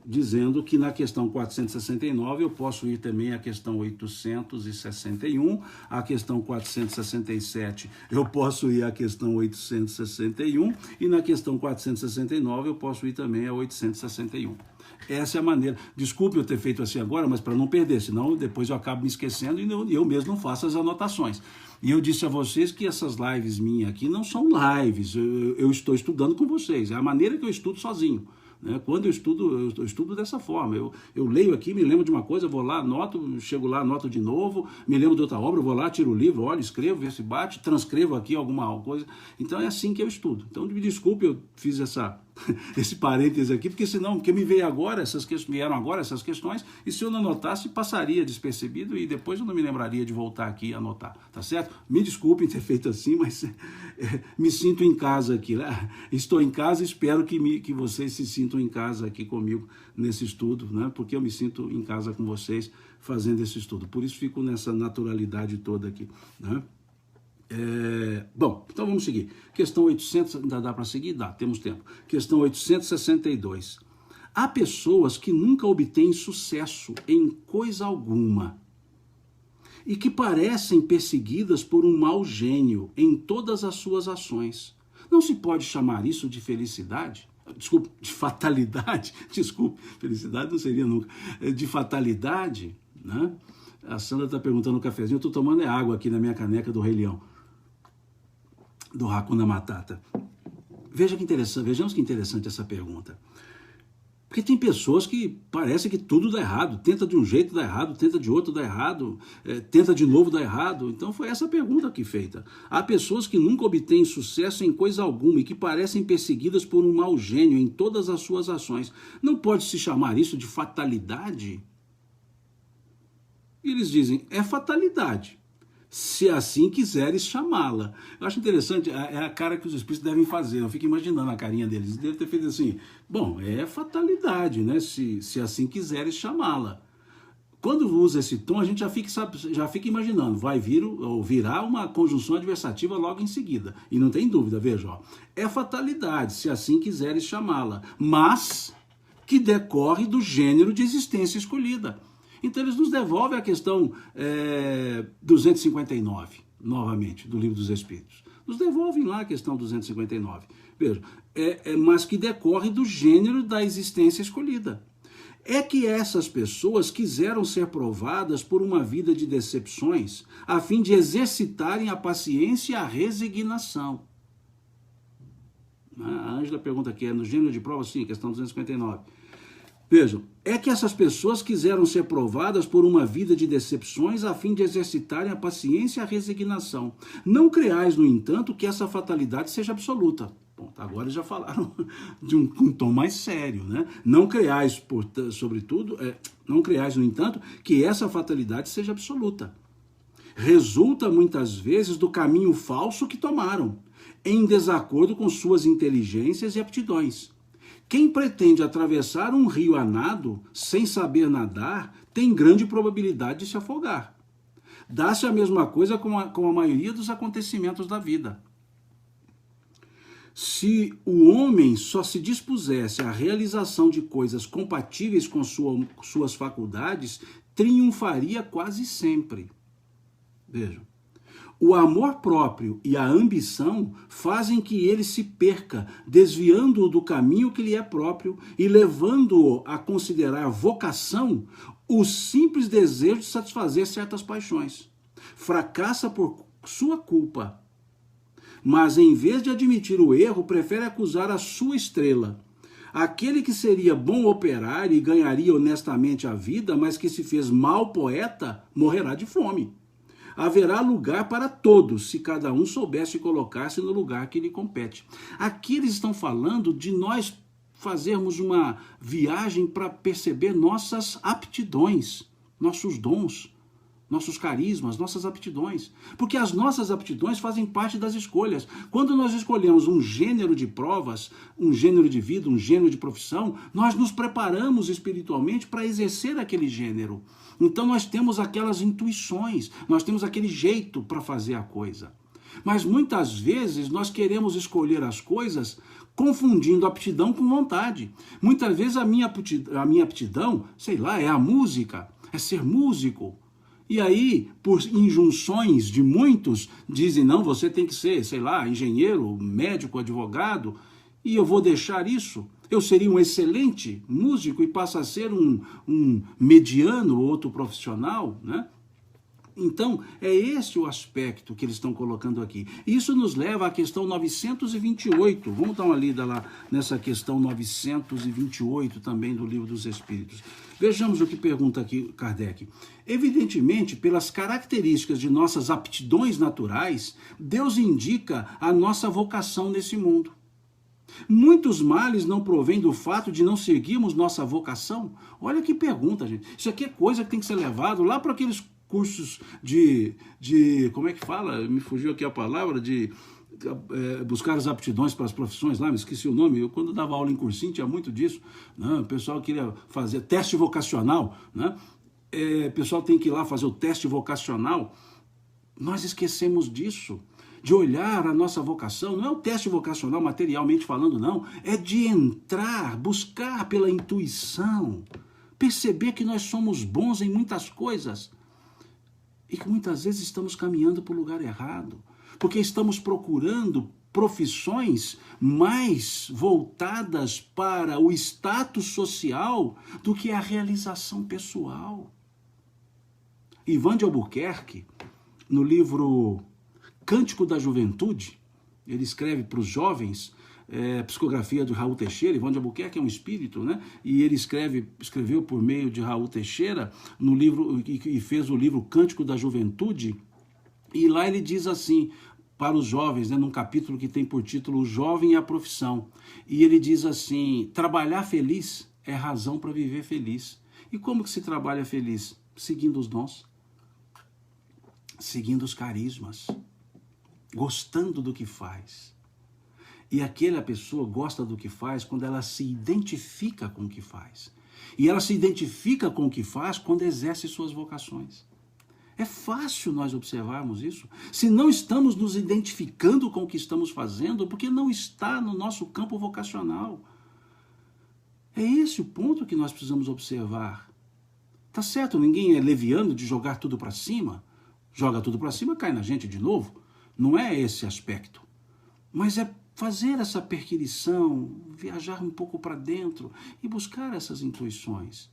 dizendo que na questão 469 eu posso ir também à questão 861, a questão 467 eu posso ir à questão 861 e na questão 469 eu posso ir também a 861. Essa é a maneira. Desculpe eu ter feito assim agora, mas para não perder, senão depois eu acabo me esquecendo e eu mesmo não faço as anotações. E eu disse a vocês que essas lives minhas aqui não são lives, eu estou estudando com vocês, é a maneira que eu estudo sozinho. Quando eu estudo dessa forma, eu leio aqui, me lembro de uma coisa, vou lá, anoto, chego lá, anoto de novo, me lembro de outra obra, vou lá, tiro o livro, olho, escrevo, ver se bate, transcrevo aqui alguma coisa. Então é assim que eu estudo. Então me desculpe, eu fiz esse parêntese aqui, porque me veio agora vieram agora essas questões, e se eu não anotasse, passaria despercebido e depois eu não me lembraria de voltar aqui e anotar, tá certo? Me desculpem ter feito assim, mas me sinto em casa aqui, né? Estou em casa, espero que vocês se sintam em casa aqui comigo nesse estudo, né? Porque eu me sinto em casa com vocês fazendo esse estudo, por isso fico nessa naturalidade toda aqui, né? Bom, então vamos seguir. Questão 800, ainda dá para seguir? Dá, temos tempo. Questão 862. Há pessoas que nunca obtêm sucesso em coisa alguma e que parecem perseguidas por um mau gênio em todas as suas ações. Não se pode chamar isso de felicidade? Desculpe, de fatalidade? Desculpe, felicidade não seria nunca. De fatalidade, né? A Sandra está perguntando no cafezinho, eu estou tomando água aqui na minha caneca do Rei Leão, do Hakuna Matata. Vejamos que interessante essa pergunta. Porque tem pessoas que parece que tudo dá errado, tenta de um jeito dá errado, tenta de outro dá errado, tenta de novo dá errado. Então foi essa pergunta aqui feita. Há pessoas que nunca obtêm sucesso em coisa alguma e que parecem perseguidas por um mau gênio em todas as suas ações. Não pode se chamar isso de fatalidade? E eles dizem, é fatalidade, se assim quiseres chamá-la. Eu acho interessante, é a cara que os espíritos devem fazer, eu fico imaginando a carinha deles. Eles devem ter feito assim, bom, é fatalidade, né? Se assim quiseres chamá-la. Quando usa esse tom, a gente já fica imaginando, vai virar uma conjunção adversativa logo em seguida. E não tem dúvida, veja, ó, é fatalidade, se assim quiseres chamá-la, mas que decorre do gênero de existência escolhida. Então eles nos devolvem a questão 259, novamente, do Livro dos Espíritos. Nos devolvem lá a questão 259. Veja, mas que decorre do gênero da existência escolhida. É que essas pessoas quiseram ser provadas por uma vida de decepções, a fim de exercitarem a paciência e a resignação. A Ângela pergunta aqui, é no gênero de prova? Sim, questão 259. Vejam, é que essas pessoas quiseram ser provadas por uma vida de decepções a fim de exercitarem a paciência e a resignação. Não creais, no entanto, que essa fatalidade seja absoluta. Bom, agora já falaram de um tom mais sério, né? Não creais, não creais, no entanto, que essa fatalidade seja absoluta. Resulta muitas vezes do caminho falso que tomaram, em desacordo com suas inteligências e aptidões. Quem pretende atravessar um rio a nado, sem saber nadar, tem grande probabilidade de se afogar. Dá-se a mesma coisa com a maioria dos acontecimentos da vida. Se o homem só se dispusesse à realização de coisas compatíveis com suas faculdades, triunfaria quase sempre. Vejam. O amor próprio e a ambição fazem que ele se perca, desviando-o do caminho que lhe é próprio e levando-o a considerar vocação o simples desejo de satisfazer certas paixões. Fracassa por sua culpa, mas em vez de admitir o erro, prefere acusar a sua estrela. Aquele que seria bom operário e ganharia honestamente a vida, mas que se fez mau poeta, morrerá de fome. haverá lugar para todos, se cada um soubesse colocar-se no lugar que lhe compete. Aqui eles estão falando de nós fazermos uma viagem para perceber nossas aptidões, nossos dons, nossos carismas, nossas aptidões. Porque as nossas aptidões fazem parte das escolhas. Quando nós escolhemos um gênero de provas, um gênero de vida, um gênero de profissão, nós nos preparamos espiritualmente para exercer aquele gênero. Então nós temos aquelas intuições, nós temos aquele jeito para fazer a coisa. Mas muitas vezes nós queremos escolher as coisas confundindo aptidão com vontade. Muitas vezes a minha aptidão, sei lá, é a música, é ser músico. E aí, por injunções de muitos, dizem, não, você tem que ser, sei lá, engenheiro, médico, advogado, e eu vou deixar isso. Eu seria um excelente músico e passo a ser um mediano outro profissional, né? Então, é esse o aspecto que eles estão colocando aqui. Isso nos leva à questão 928. Vamos dar uma lida lá nessa questão 928 também do Livro dos Espíritos. Vejamos o que pergunta aqui Kardec. Evidentemente, pelas características de nossas aptidões naturais, Deus indica a nossa vocação nesse mundo. Muitos males não provêm do fato de não seguirmos nossa vocação? Olha que pergunta, gente. Isso aqui é coisa que tem que ser levado lá para aqueles cursos como é que fala? Me fugiu aqui a palavra, de buscar as aptidões para as profissões lá, me esqueci o nome. Eu, quando dava aula em cursinho, tinha muito disso, né? O pessoal queria fazer teste vocacional, né? O pessoal tem que ir lá fazer o teste vocacional. Nós esquecemos disso, de olhar a nossa vocação. Não é o teste vocacional materialmente falando, não. É de entrar, buscar pela intuição, perceber que nós somos bons em muitas coisas e que muitas vezes estamos caminhando para o lugar errado, porque estamos procurando profissões mais voltadas para o status social do que a realização pessoal. Ivan de Albuquerque, no livro Cântico da Juventude, ele escreve para os jovens, psicografia de Raul Teixeira. Ivan de Albuquerque é um espírito, né? E ele escreveu por meio de Raul Teixeira no livro, e fez o livro Cântico da Juventude, e lá ele diz assim para os jovens, né, num capítulo que tem por título O Jovem e a Profissão, e ele diz assim: trabalhar feliz é razão para viver feliz. E como que se trabalha feliz? Seguindo os dons, seguindo os carismas, gostando do que faz. E aquela pessoa gosta do que faz quando ela se identifica com o que faz. E ela se identifica com o que faz quando exerce suas vocações. É fácil nós observarmos isso. Se não estamos nos identificando com o que estamos fazendo, porque não está no nosso campo vocacional. É esse o ponto que nós precisamos observar. Tá certo, ninguém é leviano de jogar tudo para cima. Joga tudo para cima, cai na gente de novo. Não é esse aspecto. Mas é fazer essa perquirição, viajar um pouco para dentro e buscar essas intuições.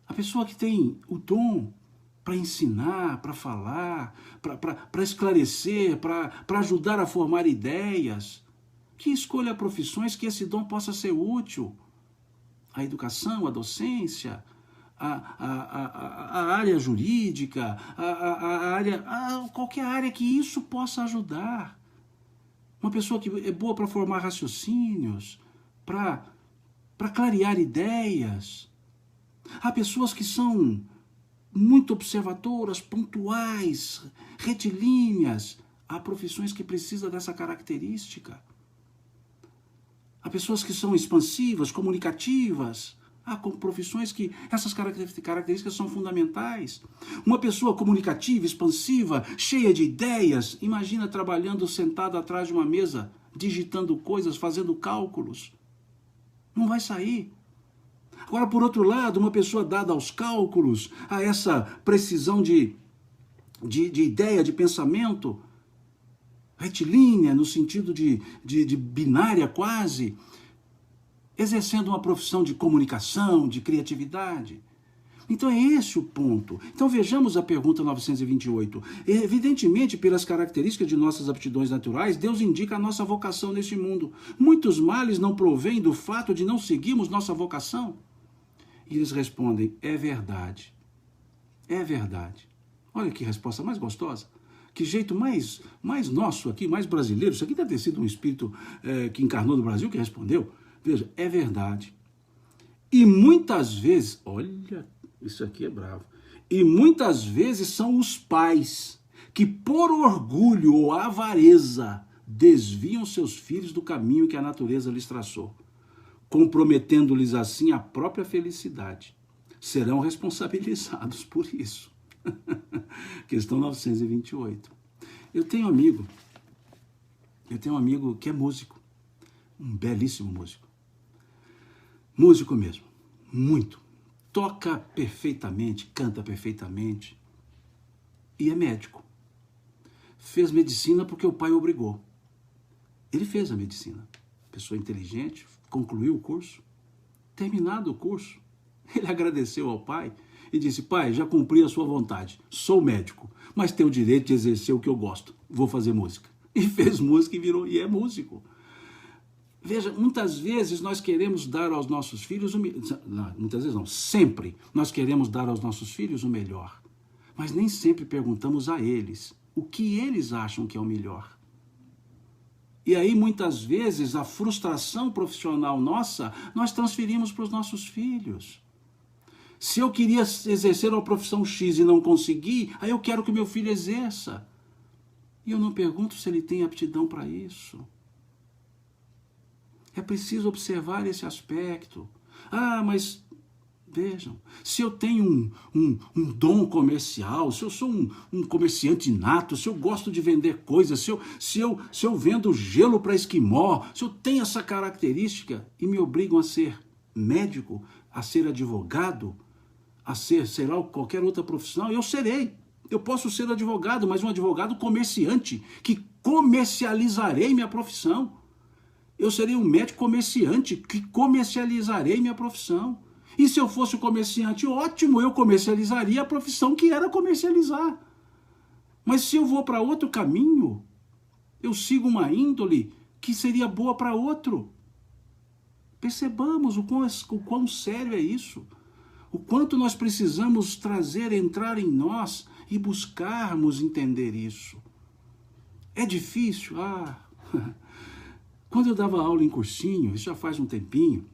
A pessoa que tem o dom para ensinar, para falar, para esclarecer, para ajudar a formar ideias, que escolha profissões que esse dom possa ser útil. A educação, a docência, a área jurídica, qualquer área que isso possa ajudar. Uma pessoa que é boa para formar raciocínios, para clarear ideias. Há pessoas que são muito observadoras, pontuais, retilíneas. Há profissões que precisam dessa característica. Há pessoas que são expansivas, comunicativas. Há profissões que essas características são fundamentais. Uma pessoa comunicativa, expansiva, cheia de ideias, imagina trabalhando sentado atrás de uma mesa, digitando coisas, fazendo cálculos. Não vai sair. Agora, por outro lado, uma pessoa dada aos cálculos, a essa precisão de ideia, de pensamento, retilínea, no sentido de binária quase, exercendo uma profissão de comunicação, de criatividade. Então é esse o ponto. Então vejamos a pergunta 928. Evidentemente, pelas características de nossas aptidões naturais, Deus indica a nossa vocação neste mundo. Muitos males não provêm do fato de não seguirmos nossa vocação? E eles respondem: é verdade. É verdade. Olha que resposta mais gostosa. Que jeito mais nosso aqui, mais brasileiro. Isso aqui deve ter sido um espírito que encarnou no Brasil que respondeu. Veja, é verdade. E muitas vezes, olha, isso aqui é bravo. E muitas vezes são os pais que, por orgulho ou avareza, desviam seus filhos do caminho que a natureza lhes traçou, comprometendo-lhes assim a própria felicidade. Serão responsabilizados por isso. Questão 928. Eu tenho um amigo que é músico, um belíssimo músico. Músico mesmo, muito. Toca perfeitamente, canta perfeitamente e é médico. Fez medicina porque o pai obrigou. Ele fez a medicina. Pessoa inteligente, concluiu o curso. Terminado o curso, ele agradeceu ao pai e disse: pai, já cumpri a sua vontade, sou médico, mas tenho o direito de exercer o que eu gosto, vou fazer música. E fez música e é músico. Veja, muitas vezes nós queremos dar aos nossos filhos, muitas vezes não, sempre nós queremos dar aos nossos filhos o melhor, mas nem sempre perguntamos a eles o que eles acham que é o melhor. E aí, muitas vezes, a frustração profissional nossa, nós transferimos para os nossos filhos. Se eu queria exercer uma profissão X e não consegui, aí eu quero que meu filho exerça. E eu não pergunto se ele tem aptidão para isso. É preciso observar esse aspecto. Ah, mas vejam, se eu tenho um dom comercial, se eu sou um comerciante nato, se eu gosto de vender coisas, se eu vendo gelo para esquimó, se eu tenho essa característica e me obrigam a ser médico, a ser advogado, a ser, sei lá, qualquer outra profissão, eu serei. Eu posso ser advogado, mas um advogado comerciante, que comercializarei minha profissão. Eu serei um médico comerciante, que comercializarei minha profissão. E se eu fosse um comerciante, ótimo, eu comercializaria a profissão que era comercializar. Mas se eu vou para outro caminho, eu sigo uma índole que seria boa para outro. Percebamos o quão sério é isso. O quanto nós precisamos entrar em nós e buscarmos entender isso. É difícil? Quando eu dava aula em cursinho, isso já faz um tempinho,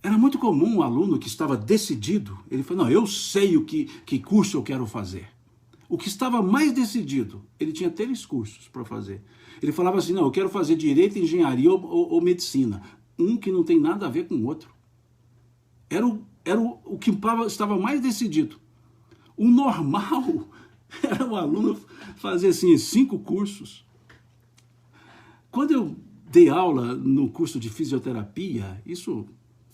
era muito comum um aluno que estava decidido, ele falou: não, eu sei que curso eu quero fazer. O que estava mais decidido, ele tinha 3 cursos para fazer. Ele falava assim: não, eu quero fazer direito, engenharia ou medicina. Um que não tem nada a ver com o outro. Era o que estava mais decidido. O normal era o aluno fazer assim 5 cursos. Quando eu dei aula no curso de fisioterapia, isso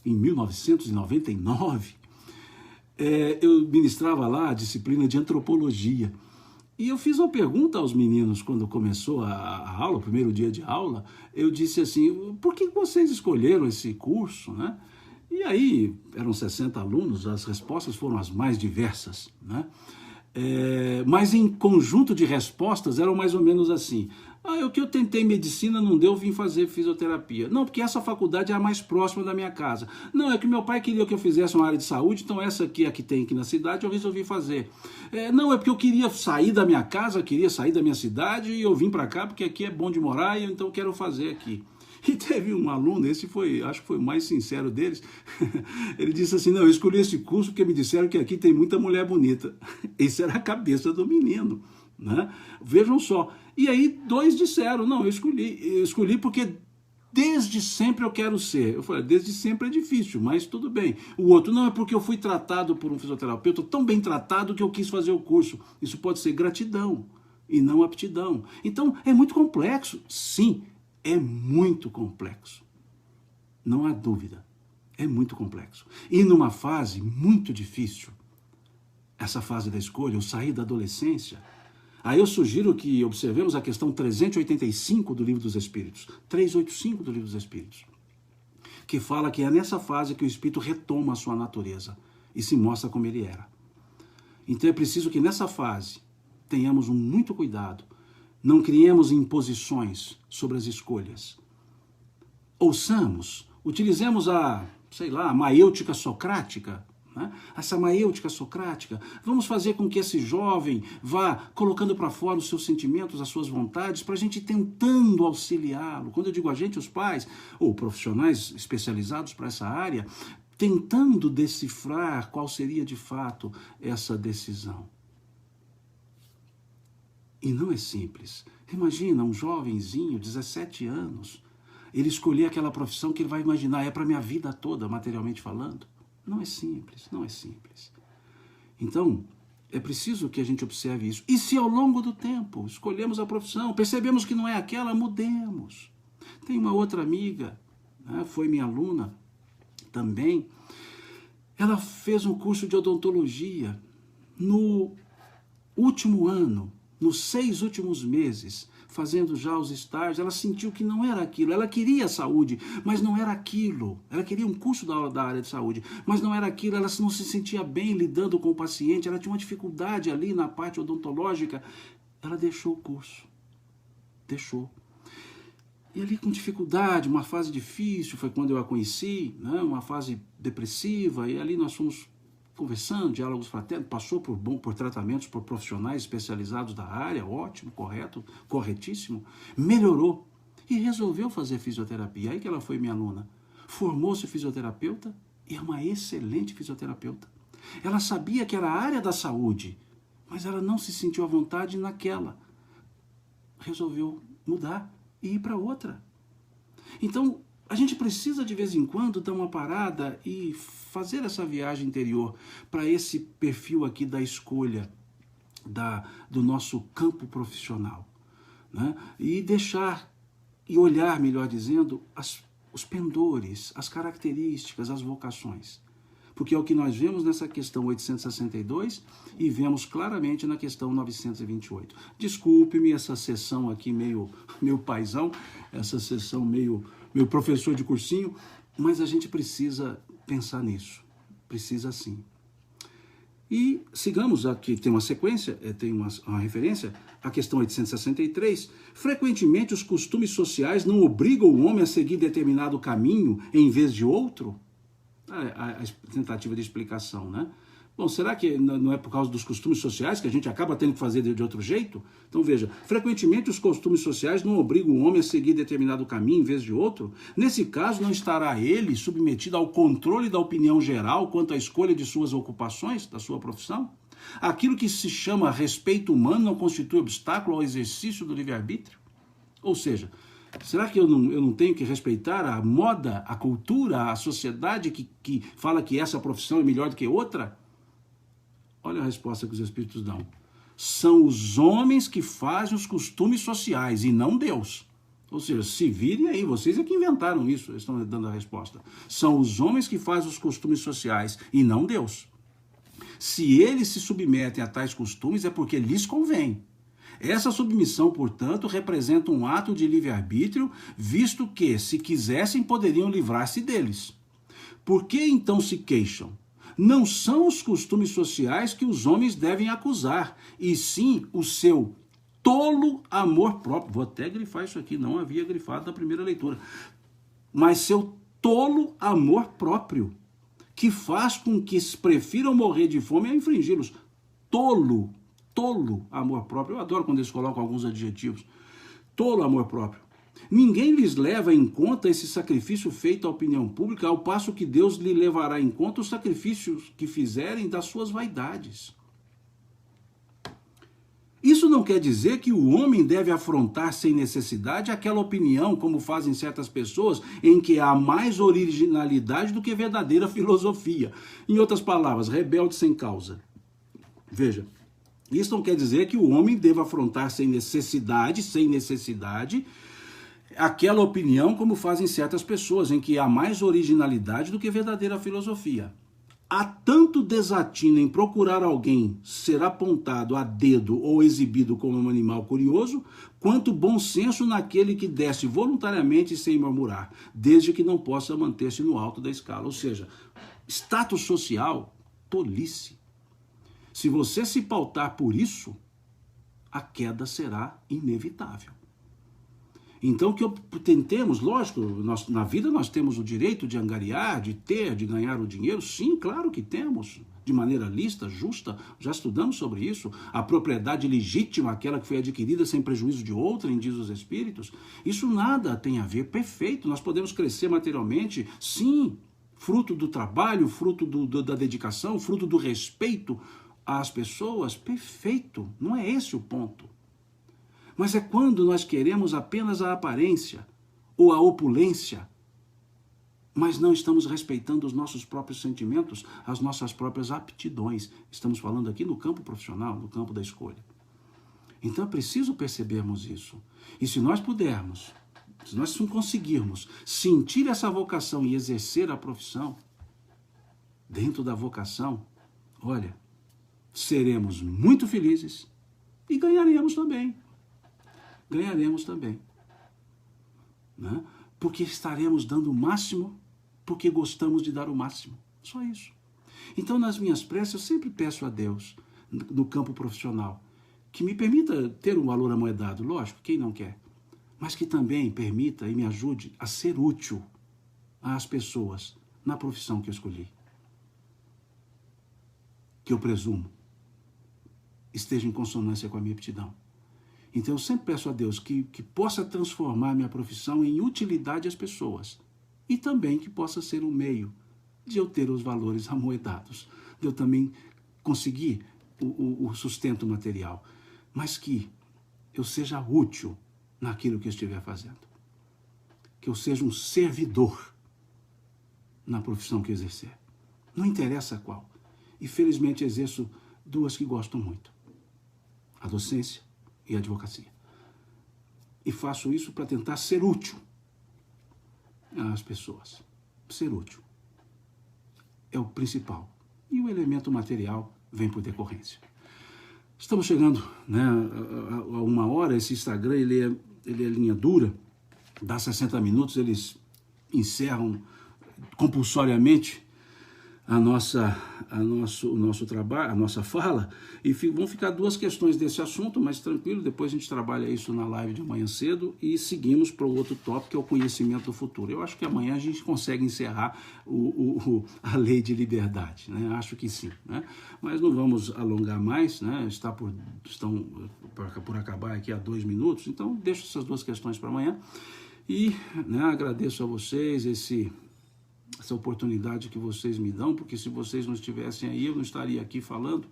em 1999, eu ministrava lá a disciplina de antropologia. E eu fiz uma pergunta aos meninos quando começou a aula, o primeiro dia de aula. Eu disse assim: por que vocês escolheram esse curso, né? E aí, eram 60 alunos, as respostas foram as mais diversas, né? Mas em conjunto de respostas eram mais ou menos assim: o que eu tentei medicina não deu, vim fazer fisioterapia. Não, porque essa faculdade é a mais próxima da minha casa. Não, é que meu pai queria que eu fizesse uma área de saúde, então essa aqui é a que tem aqui na cidade, eu resolvi fazer. Não, é porque eu queria sair da minha casa, queria sair da minha cidade e eu vim para cá porque aqui é bom de morar e então eu quero fazer aqui. E teve um aluno, acho que foi o mais sincero deles, ele disse assim: não, eu escolhi esse curso porque me disseram que aqui tem muita mulher bonita. Isso era a cabeça do menino, né? Vejam só. E aí 2 disseram: não, eu escolhi porque desde sempre eu quero ser. Eu falei: desde sempre é difícil, mas tudo bem. O outro: não, é porque eu fui tratado por um fisioterapeuta, tão bem tratado que eu quis fazer o curso. Isso pode ser gratidão e não aptidão. Então é muito complexo, sim. É muito complexo, não há dúvida, é muito complexo. E numa fase muito difícil, essa fase da escolha, eu saí da adolescência, aí eu sugiro que observemos a questão 385 do Livro dos Espíritos, 385 do Livro dos Espíritos, que fala que é nessa fase que o espírito retoma a sua natureza e se mostra como ele era. Então é preciso que nessa fase tenhamos muito cuidado. Não criemos imposições sobre as escolhas. Ouçamos, utilizemos a maêutica socrática, né? Essa maêutica socrática. Vamos fazer com que esse jovem vá colocando para fora os seus sentimentos, as suas vontades, para a gente tentando auxiliá-lo. Quando eu digo a gente, os pais ou profissionais especializados para essa área, tentando decifrar qual seria de fato essa decisão. E não é simples. Imagina um jovenzinho, 17 anos, ele escolher aquela profissão que ele vai imaginar, é para a minha vida toda, materialmente falando. Não é simples, não é simples. Então, é preciso que a gente observe isso. E se ao longo do tempo escolhemos a profissão, percebemos que não é aquela, mudemos. Tem uma outra amiga, né, foi minha aluna também, ela fez um curso de odontologia. No último ano, nos 6 últimos meses, fazendo já os estágios, ela sentiu que não era aquilo. Ela queria saúde, mas não era aquilo. Ela queria um curso da área de saúde, mas não era aquilo. Ela não se sentia bem lidando com o paciente. Ela tinha uma dificuldade ali na parte odontológica. Ela deixou o curso. Deixou. E ali com dificuldade, uma fase difícil, foi quando eu a conheci, né? Uma fase depressiva, e ali nós fomos conversando, diálogos fraternos, passou por tratamentos por profissionais especializados da área, ótimo, correto, corretíssimo, melhorou e resolveu fazer fisioterapia. Aí que ela foi minha aluna, formou-se fisioterapeuta e é uma excelente fisioterapeuta. Ela sabia que era a área da saúde, mas ela não se sentiu à vontade naquela. Resolveu mudar e ir para outra. Então, a gente precisa de vez em quando dar uma parada e fazer essa viagem interior para esse perfil aqui da escolha do nosso campo profissional, né? E deixar e olhar, melhor dizendo, os pendores, as características, as vocações. Porque é o que nós vemos nessa questão 862 e vemos claramente na questão 928. Desculpe-me essa sessão aqui meio paizão, essa sessão meio professor de cursinho, mas a gente precisa pensar nisso. Precisa sim. E sigamos aqui, tem uma sequência, tem uma referência, a questão 863. Frequentemente os costumes sociais não obrigam o homem a seguir determinado caminho em vez de outro? A tentativa de explicação, né? Bom, será que não é por causa dos costumes sociais que a gente acaba tendo que fazer de outro jeito? Então veja, frequentemente os costumes sociais não obrigam o homem a seguir determinado caminho em vez de outro. Nesse caso, não estará ele submetido ao controle da opinião geral quanto à escolha de suas ocupações, da sua profissão? Aquilo que se chama respeito humano não constitui obstáculo ao exercício do livre-arbítrio? Ou seja, será que eu não tenho que respeitar a moda, a cultura, a sociedade que fala que essa profissão é melhor do que outra? Olha a resposta que os Espíritos dão. São os homens que fazem os costumes sociais e não Deus. Ou seja, se virem aí, vocês é que inventaram isso, eles estão dando a resposta. São os homens que fazem os costumes sociais e não Deus. Se eles se submetem a tais costumes é porque lhes convém. Essa submissão, portanto, representa um ato de livre-arbítrio, visto que, se quisessem, poderiam livrar-se deles. Por que então se queixam? Não são os costumes sociais que os homens devem acusar, e sim o seu tolo amor próprio. Vou até grifar isso aqui, não havia grifado na primeira leitura. Mas seu tolo amor próprio, que faz com que prefiram morrer de fome a infringi-los. Tolo amor próprio. Eu adoro quando eles colocam alguns adjetivos. Tolo amor próprio. Ninguém lhes leva em conta esse sacrifício feito à opinião pública, ao passo que Deus lhe levará em conta os sacrifícios que fizerem das suas vaidades. Isso não quer dizer que o homem deve afrontar sem necessidade aquela opinião, como fazem certas pessoas, em que há mais originalidade do que verdadeira filosofia. Em outras palavras, rebelde sem causa. Veja, isso não quer dizer que o homem deva afrontar sem necessidade, aquela opinião como fazem certas pessoas, em que há mais originalidade do que verdadeira filosofia. Há tanto desatino em procurar alguém ser apontado a dedo ou exibido como um animal curioso, quanto bom senso naquele que desce voluntariamente sem murmurar, desde que não possa manter-se no alto da escala. Ou seja, status social, tolice. Se você se pautar por isso, a queda será inevitável. Então que tentemos, lógico, na vida nós temos o direito de angariar, de ter, de ganhar o dinheiro, sim, claro que temos, de maneira lícita, justa, já estudamos sobre isso, a propriedade legítima, aquela que foi adquirida sem prejuízo de outrem, diz os Espíritos, isso nada tem a ver, perfeito, nós podemos crescer materialmente, sim, fruto do trabalho, fruto da dedicação, fruto do respeito às pessoas, perfeito, não é esse o ponto. Mas é quando nós queremos apenas a aparência ou a opulência, mas não estamos respeitando os nossos próprios sentimentos, as nossas próprias aptidões. Estamos falando aqui no campo profissional, no campo da escolha. Então é preciso percebermos isso. E se nós pudermos, se nós conseguirmos sentir essa vocação e exercer a profissão, dentro da vocação, olha, seremos muito felizes e ganharemos também. Ganharemos também, né? Porque estaremos dando o máximo, porque gostamos de dar o máximo, só isso. Então nas minhas preces eu sempre peço a Deus, no campo profissional, que me permita ter um valor amoedado, lógico, quem não quer, mas que também permita e me ajude a ser útil às pessoas na profissão que eu escolhi, que eu presumo esteja em consonância com a minha aptidão. Então eu sempre peço a Deus que possa transformar minha profissão em utilidade às pessoas e também que possa ser um meio de eu ter os valores amoedados, de eu também conseguir o sustento material, mas que eu seja útil naquilo que eu estiver fazendo, que eu seja um servidor na profissão que exercer, não interessa qual. E felizmente exerço duas que gosto muito, a docência e a advocacia. E faço isso para tentar ser útil às pessoas. Ser útil é o principal. E o elemento material vem por decorrência. Estamos chegando, né, a 1 hora. Esse Instagram ele é linha dura. Dá 60 minutos, eles encerram compulsoriamente o nosso trabalho, a nossa fala, e vão ficar 2 questões desse assunto, mas tranquilo, depois a gente trabalha isso na live de amanhã cedo e seguimos para o outro tópico, que é o conhecimento do futuro. Eu acho que amanhã a gente consegue encerrar a lei de liberdade, né? Acho que sim, né? Mas não vamos alongar mais, né? Estão por acabar aqui há 2 minutos, então deixo essas 2 questões para amanhã e, né, agradeço a vocês essa oportunidade que vocês me dão, porque se vocês não estivessem aí, eu não estaria aqui falando,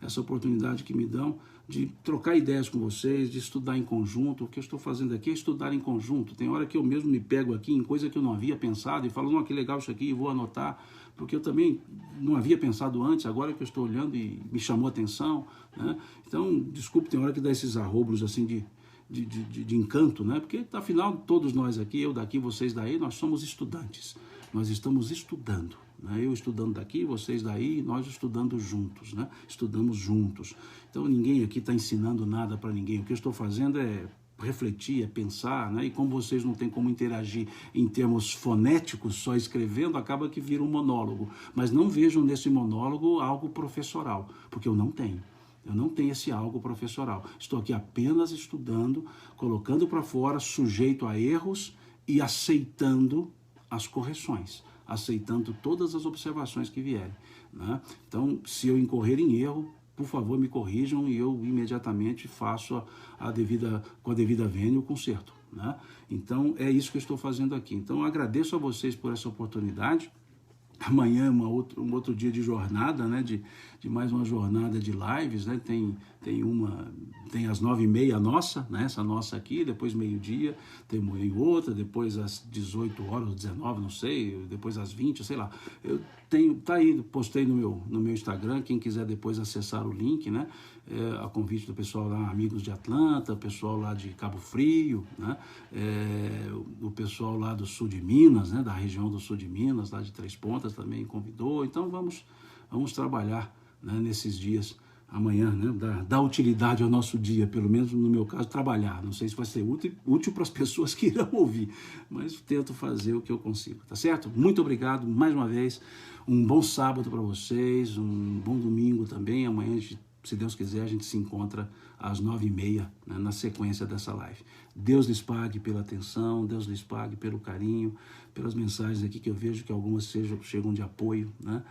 essa oportunidade que me dão de trocar ideias com vocês, de estudar em conjunto. O que eu estou fazendo aqui é estudar em conjunto. Tem hora que eu mesmo me pego aqui em coisa que eu não havia pensado e falo, não, que legal isso aqui, e vou anotar, porque eu também não havia pensado antes, agora que eu estou olhando e me chamou a atenção, né? Então, desculpe, tem hora que dá esses arrobos assim de encanto, né? Porque afinal todos nós aqui, eu daqui, vocês daí, nós somos estudantes. Nós estamos estudando, né? Eu estudando daqui, vocês daí, nós estudando juntos, né? Estudamos juntos. Então ninguém aqui está ensinando nada para ninguém. O que eu estou fazendo é refletir, é pensar, né? E como vocês não têm como interagir em termos fonéticos, só escrevendo, acaba que vira um monólogo. Mas não vejam nesse monólogo algo professoral, porque eu não tenho. Eu não tenho esse algo professoral. Estou aqui apenas estudando, colocando para fora, sujeito a erros e aceitando as correções, aceitando todas as observações que vierem, né? Então, se eu incorrer em erro, por favor, me corrijam e eu imediatamente faço com a devida vênia o conserto, né? Então, é isso que eu estou fazendo aqui. Então, eu agradeço a vocês por essa oportunidade. Amanhã é um outro dia de jornada, né? De mais uma jornada de lives, né? Tem às 9h30 a nossa, né? Essa nossa aqui, depois meio-dia tem outra, depois às 18 horas, 19, não sei, depois às 20, sei lá. Tá aí, postei no meu Instagram, quem quiser depois acessar o link, né? A convite do pessoal lá, amigos de Atlanta, pessoal lá de Cabo Frio, né? O pessoal lá do sul de Minas, né? Da região do sul de Minas, lá de Três Pontas também convidou. Então vamos trabalhar, né, nesses dias, amanhã, né, dar utilidade ao nosso dia, pelo menos no meu caso, trabalhar. Não sei se vai ser útil para as pessoas que irão ouvir, mas tento fazer o que eu consigo, tá certo? Muito obrigado mais uma vez, um bom sábado para vocês, um bom domingo também. Amanhã a gente se Deus quiser, a gente se encontra às 9h30, né, na sequência dessa live. Deus lhes pague pela atenção, Deus lhes pague pelo carinho, pelas mensagens aqui que eu vejo que algumas chegam de apoio, né?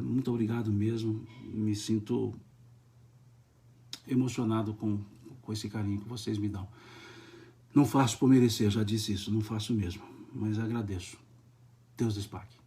Muito obrigado mesmo, me sinto emocionado com esse carinho que vocês me dão. Não faço por merecer, já disse isso, não faço mesmo, mas agradeço. Deus lhes pague.